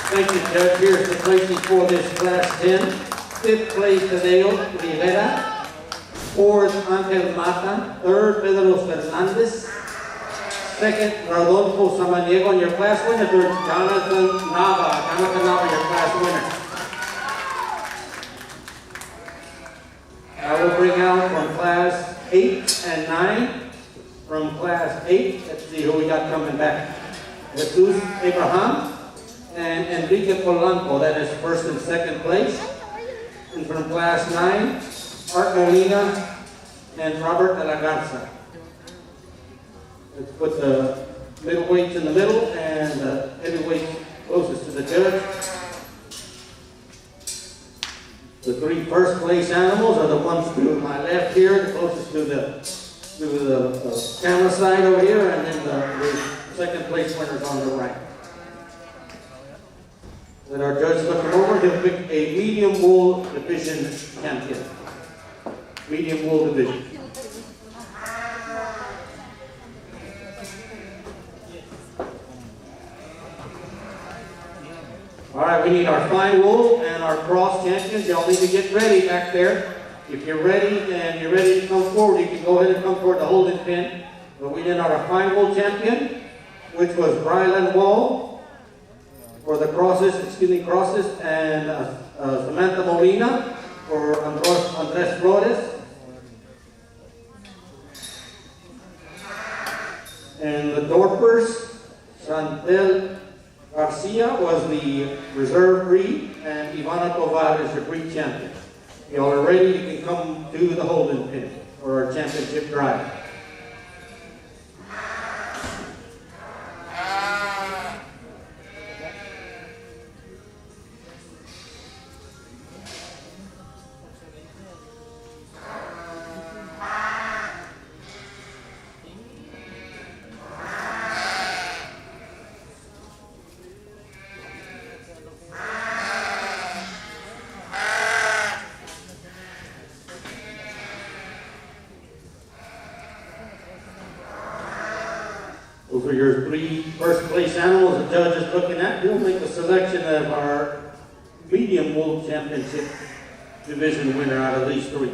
Thank you, Judge. Here's the placing for this class 10. Fifth place, Tadeo Rivera. Fourth, Angel Mata. Third, Pedro Fernandez. Second, Rodolfo Samaniego on your class winner. Third, Jonathan Nava, your class winner. I will bring out from class 8 and 9. From class 8, let's see who we got coming back. Jesus Abraham and Enrique Polanco, that is first and second place. And from class 9, Art Molina and Robert de la Garza. Let's put the middleweights in the middle and the heavyweight closest to the judge. The three first place animals are the ones to my left here, the closest to the camera side over here, and then the second place winners on the right. Let our judge look them over. He'll pick a medium bull division champion. Medium bull division. All right, we need our fine wool and our cross champions. Y'all need to get ready back there. If you're ready and you're ready to come forward, you can go ahead and come toward the holding pin. But we need our fine wool champion, which was Brylan Wall for the crosses, and Samantha Molina for Andres Flores. And the Dorpers, Chantel Garcia was the reserve breed, and Ivana Tovar is the breed champion. If y'all are ready, you can come to the holding pin for our championship drive. Those are your 3 first place animals the judge is looking at. We'll make a selection of our medium wool championship division winner out of these 3.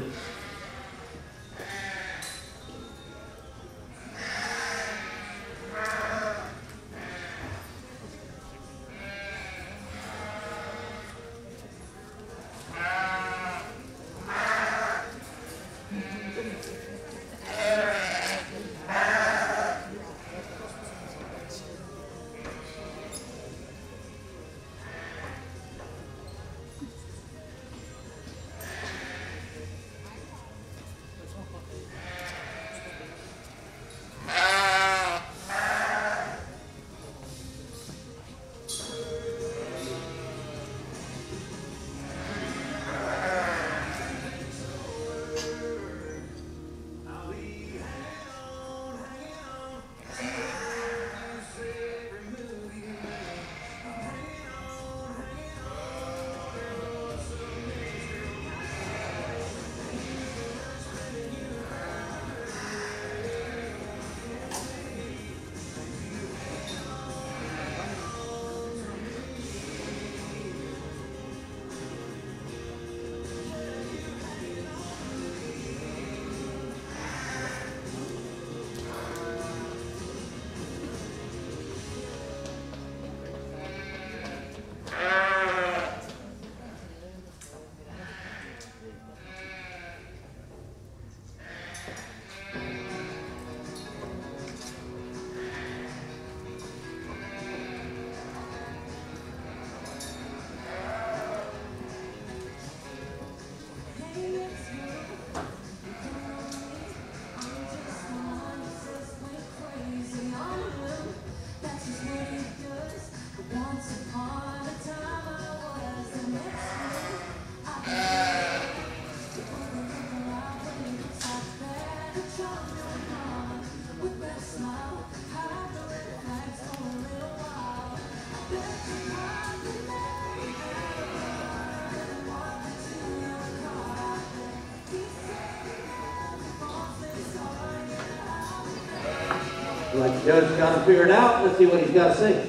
Like the judge got it figured out. Let's see what he's got to say.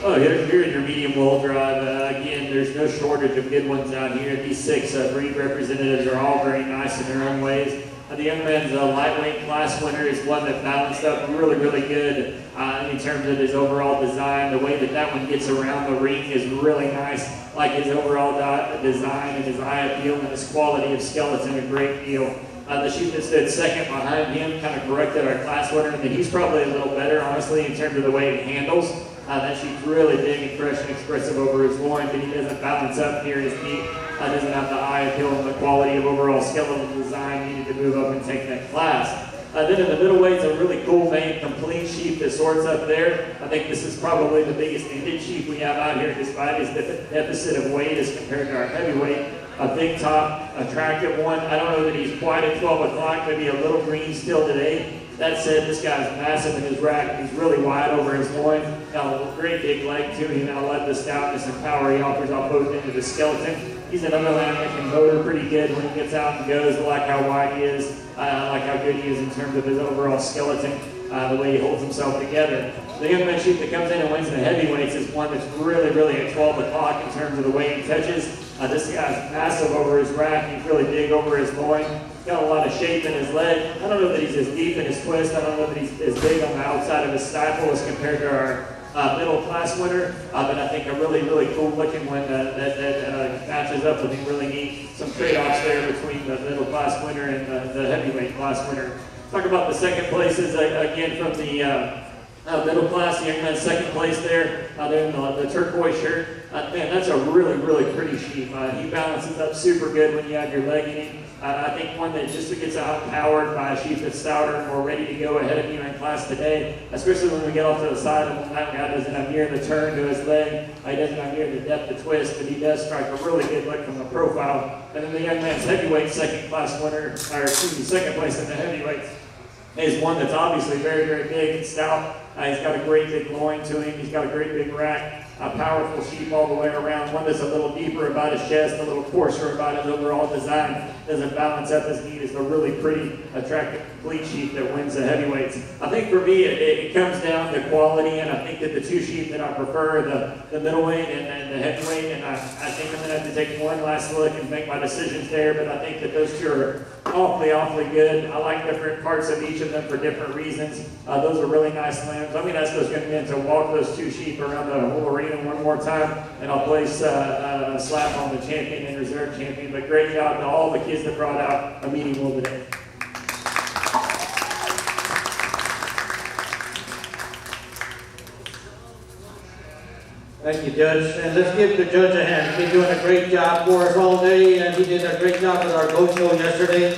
Oh, here in your medium wool drive, again, there's no shortage of good ones out here. These 6 breed representatives are all very nice in their own ways. The young man's lightweight class winner is one that balanced up really, really good in terms of his overall design. The way that one gets around the ring is really nice. Like his overall design and his eye appeal and his quality of skeleton, a great deal. The sheep that stood second behind him kind of corrected our class winner, and he's probably a little better, honestly, in terms of the way he handles. That sheep's really big and fresh and expressive over his loin, but he doesn't balance up near his feet. Doesn't have the eye appeal and the quality of overall skeletal design needed to move up and take that class. Then in the middleweight, a really cool mane, complete sheep that sorts up there. I think this is probably the biggest ended sheep we have out here, despite his deficit of weight as compared to our heavyweight. A big top, attractive one. I don't know that he's quite at 12 o'clock, maybe a little green still today. That said, this guy's massive in his rack. He's really wide over his loin. Got a great big leg to him. I love the stoutness and power he offers off both ends of the skeleton. He's another lamb that can motor pretty good when he gets out and goes. I like how wide he is. I like how good he is in terms of his overall skeleton, the way he holds himself together. The young man sheep that comes in and wins the heavyweights is one that's really at 12 o'clock in terms of the way he touches. This guy's massive over his rack. He's really big over his loin. Got a lot of shape in his leg. I don't know that he's as deep in his twist. I don't know that he's as big on the outside of his stifle as compared to our middle class winner. But I think a really cool looking one that matches up with him. Really neat. Some trade-offs there between the middle class winner and the heavyweight class winner. Talk about the second places again from the middle class. The young man's second place there. They're in the turquoise shirt. Man, that's a really pretty sheep. He balances up super good when you have your leg in him. I think one that just gets outpowered by a sheep that's stouter and more ready to go ahead of you in class today, especially when we get off to the side of him. That guy doesn't have near the turn to his leg. He doesn't have near the depth of twist, but he does strike a really good look from the profile. And then the young man's heavyweight second place in the heavyweights is one that's obviously very big and stout. He's got a great big loin to him. He's got a great big rack. A powerful sheep all the way around. One that's a little deeper about his chest, a little coarser about his overall design. Doesn't balance up as neat as the really pretty, attractive, complete sheep that wins the heavyweights. I think for me, it comes down to quality, and I think that the two sheep that I prefer, the middleweight and the heavyweight, and I think I'm going to have to take one last look and make my decisions there, but I think that those two are awfully good. I like different parts of each of them for different reasons. Those are really nice lambs. I'm going to ask those young men to walk those two sheep around the whole arena one more time, and I'll place a slap on the champion and reserve champion. But great job to all the kids that brought out a meeting bull today. Thank you, Judge. And let's give the judge a hand. He's been doing a great job for us all day, and he did a great job with our goat show yesterday.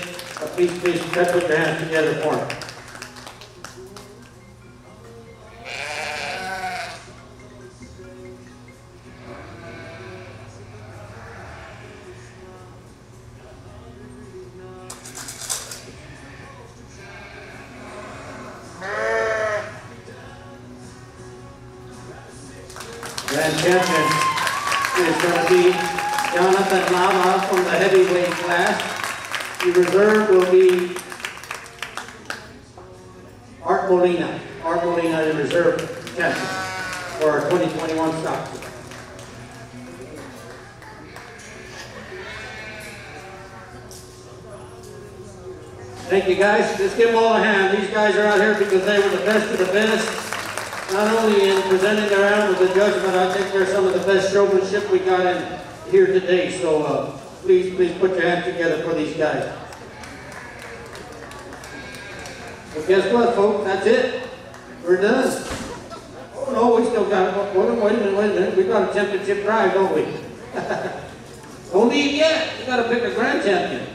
Please, let's put your hands together for him. Grand champion is going to be Jonathan Lava from the heavyweight class. The reserve will be Art Molina. Art Molina, the reserve champion for our 2021 stock. Thank you, guys. Let's give them all a hand. These guys are out here because they were the best of the best. Not only in presenting their animals to the judge, but I think they're some of the best showmanship we got in here today. So please put your hands together for these guys. Well, guess what, folks? That's it. We're done. Oh no, we still got. Wait a minute. We got a championship drive, don't we? Don't leave yet. We got to pick a grand champion.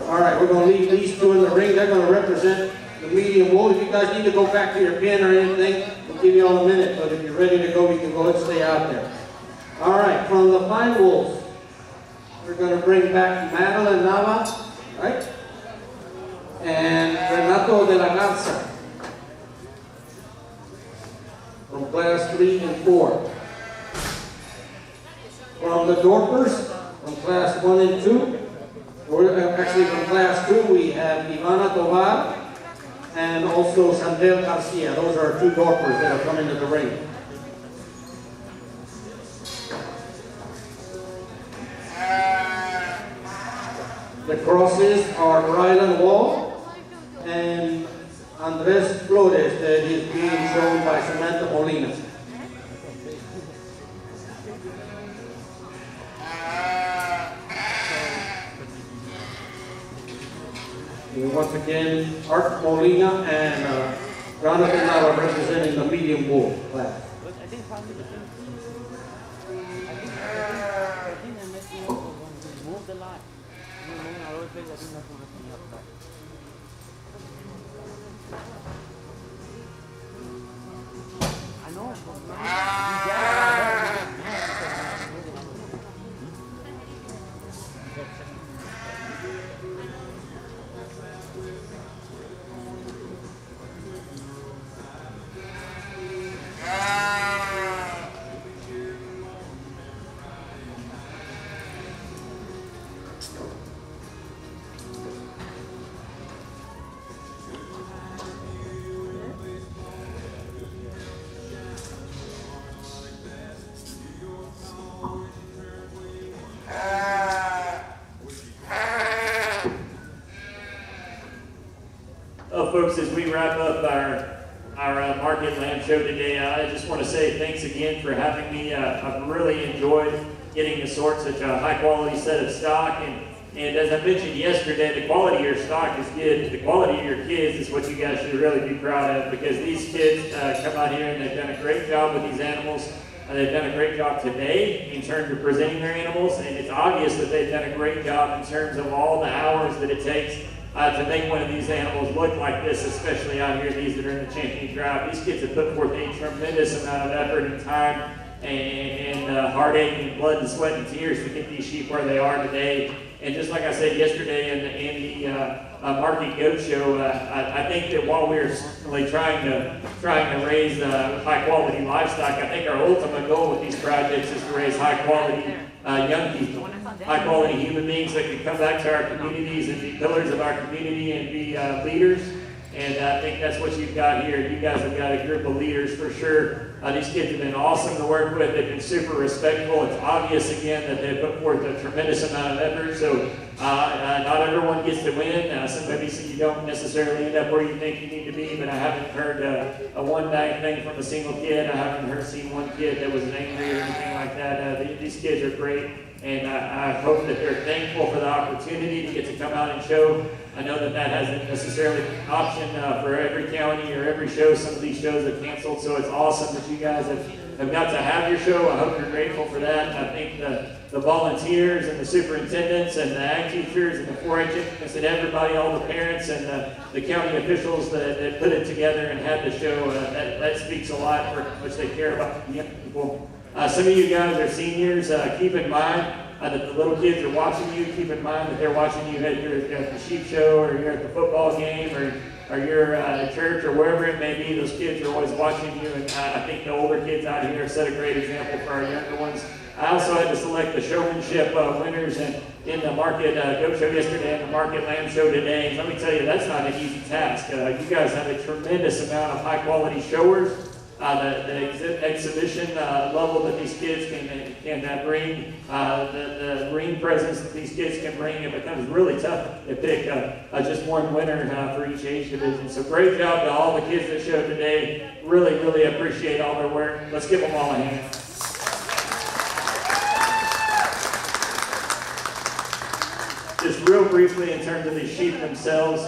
All right, we're going to leave these two in the ring. They're going to represent the medium wool. If you guys need to go back to your pen or anything, we'll give you all a minute. But if you're ready to go, you can go ahead and stay out there. All right, from the fine wolves, we're going to bring back Madeline Nava, right? And Renato de la Garza from class 3 and 4. From the Dorpers, from class 1 and 2. Actually, from class 2, we have Ivana Tovar and also Sandel Garcia. Those are our two Dorpers that are coming to the ring. The crosses are Rylan Wall and Andres Flores that is being shown by Samantha Molina. And once again, Art Molina and Jonathan Nava representing the medium bull class. folks, as we wrap up our market lamb show today, I just want to say thanks again for having me. I've really enjoyed getting to sort such a high quality set of stock, and as I mentioned yesterday, the quality of your stock is good. The quality of your kids is what you guys should really be proud of, because these kids come out here and they've done a great job with these animals. They've done a great job today in terms of presenting their animals, and it's obvious that they've done a great job in terms of all the hours that it takes to make one of these animals look like this, especially out here, these that are in the champion drive. These kids have put forth a tremendous amount of effort and time and heartache and blood and sweat and tears to get these sheep where they are today. And just like I said yesterday in the market goat show, I think that while we're certainly trying to raise high quality livestock, I think our ultimate goal with these projects is to raise high quality young people, high quality human beings that can come back to our communities and be pillars of our community and be leaders. And I think that's what you've got here. You guys have got a group of leaders for sure. These kids have been awesome to work with. They've been super respectful. It's obvious again that they've put forth a tremendous amount of effort. So not everyone gets to win. Maybe you don't necessarily end up where you think you need to be, but I haven't heard a one bad thing from a single kid. I haven't seen one kid that was angry or anything like that. These kids are great, and I hope that they're thankful for the opportunity to get to come out and show. I know that hasn't necessarily been an option for every county or every show. Some of these shows have canceled, so it's awesome that you guys have got to have your show. I hope you're grateful for that. And I think the volunteers and the superintendents and the ag teachers and the 4-H technicians and everybody, all the parents and the county officials that put it together and had the show, that speaks a lot for how much they care about the young people. Some of you guys are seniors. Keep in mind that the little kids are watching you. Keep in mind that they're watching you at the sheep show, or you're at the football game, or you're at church, or wherever it may be. Those kids are always watching you, and I think the older kids out here have set a great example for our younger ones. I also had to select the showmanship winners in the market goat show yesterday and the market lamb show today. And let me tell you, that's not an easy task. You guys have a tremendous amount of high quality showers. The exhibition level that these kids can bring, the ring presence that these kids can bring, it becomes really tough to pick just one winner for each age division. So great job to all the kids that showed today. Really, really appreciate all their work. Let's give them all a hand. Just real briefly in terms of these sheep themselves,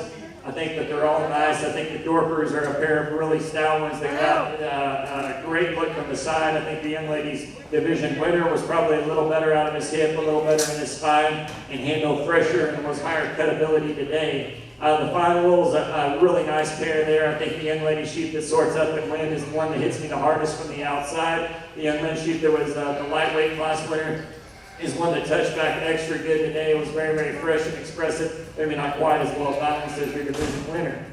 I think that they're all nice. I think the Dorpers are a pair of really stout ones. They got a great look from the side. I think the young lady's division winner was probably a little better out of his hip, a little better in his spine, and handled fresher and was higher cutability today. The finals, a really nice pair there. I think the young lady sheep that sorts up and wins is the one that hits me the hardest from the outside. The young man sheep that was the lightweight class winner is one that touched back extra good today. It was very, very fresh and expressive. Maybe not quite as well balanced as your division winner.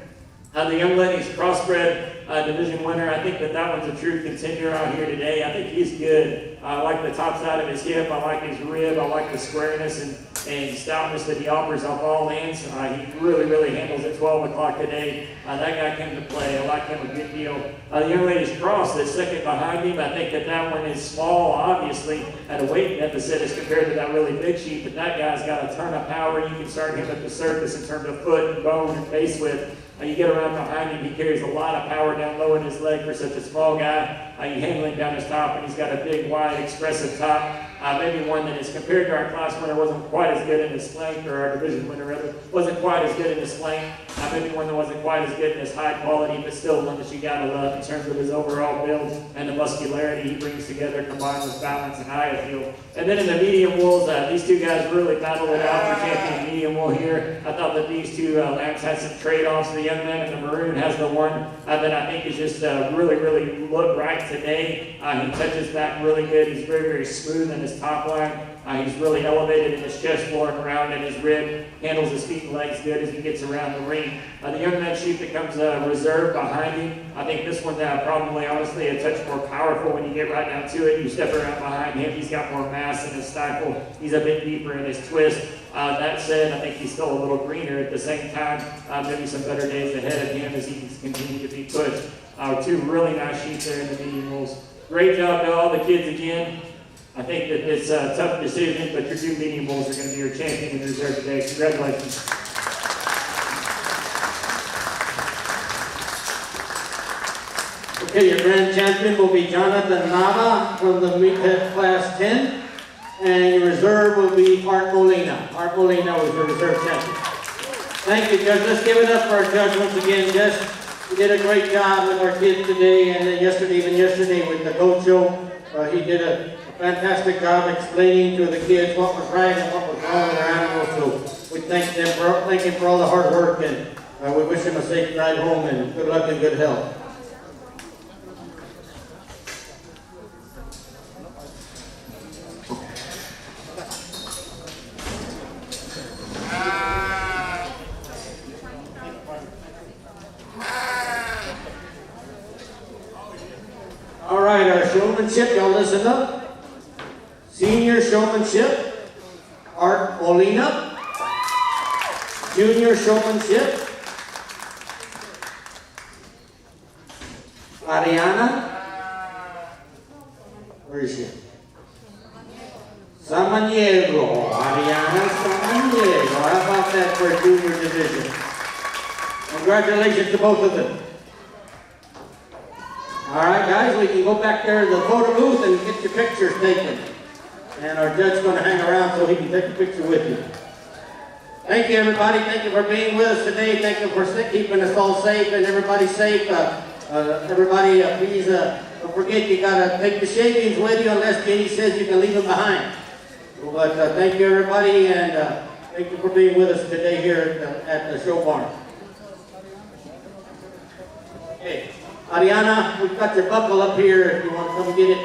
The young lady's crossbred division winner, I think that one's a true contender out here today. I think he's good. I like the top side of his hip. I like his rib. I like the squareness and stoutness that he offers off all ends. He really, really handles at 12 o'clock today. That guy came to play. I like him a good deal. The young lady's cross that's second behind him, I think that one is small, obviously, at a weight deficit as compared to that really big sheep, but that guy's got a ton of power. You can start him at the surface in terms of foot and bone and face width. You get around behind him, he carries a lot of power down low in his leg for such a small guy. You handle him down his top, and he's got a big, wide, expressive top. Maybe one that is compared to our class winner wasn't quite as good in his flank, or our division winner rather, wasn't quite as good in his flank. Maybe one that wasn't quite as good in his high quality, but still one that you gotta love in terms of his overall build and the muscularity he brings together combined with balance and eye appeal. And then in the medium wools, these two guys really battled it out for champion medium wool here. I thought that these two lambs had some trade-offs. The young man in the maroon has the one that I think is just really, really look right today. He touches back really good. He's very, very smooth in his top line. He's really elevated in his chest floor and around in his rib. Handles his feet and legs good as he gets around the ring. The young man sheep that comes reserved behind him, I think this one probably, honestly, a touch more powerful when you get right down to it. You step around behind him, he's got more mass in his stifle. He's a bit deeper in his twist. That said, I think he's still a little greener at the same time. Maybe some better days ahead of him as he continues to be pushed. Two really nice sheep there in the medium wools. Great job to all the kids again. I think that it's a tough decision, but your two medium bulls are going to be your champion in reserve today. Congratulations. Okay, your grand champion will be Jonathan Nava from the meathead class 10. And your reserve will be Art Molina. Art Molina was your reserve champion. Thank you, Judge. Let's give it up for our judge once again. Jess, you did a great job with our kids today and then yesterday with the coach show. He did a fantastic job explaining to the kids what was right and what was wrong with our animals. So we thank him for all the hard work, and we wish him a safe ride home and good luck and good health. All right, our showmanship, y'all listen up. Senior showmanship, Art Molina. Junior showmanship, Ariana. Where is she? Samaniego. Ariana Samaniego. How about that for a junior division? Congratulations to both of them. All right, guys, we can go back there to the photo booth and get your pictures taken. And our judge's going to hang around so he can take a picture with you. Thank you, everybody. Thank you for being with us today. Thank you for keeping us all safe and everybody safe. Everybody, please don't forget you got to take the shavings with you unless Jenny says you can leave them behind. But thank you, everybody, and thank you for being with us today here at the show barn. Okay. Ariana, we've got your buckle up here if you want to come get it.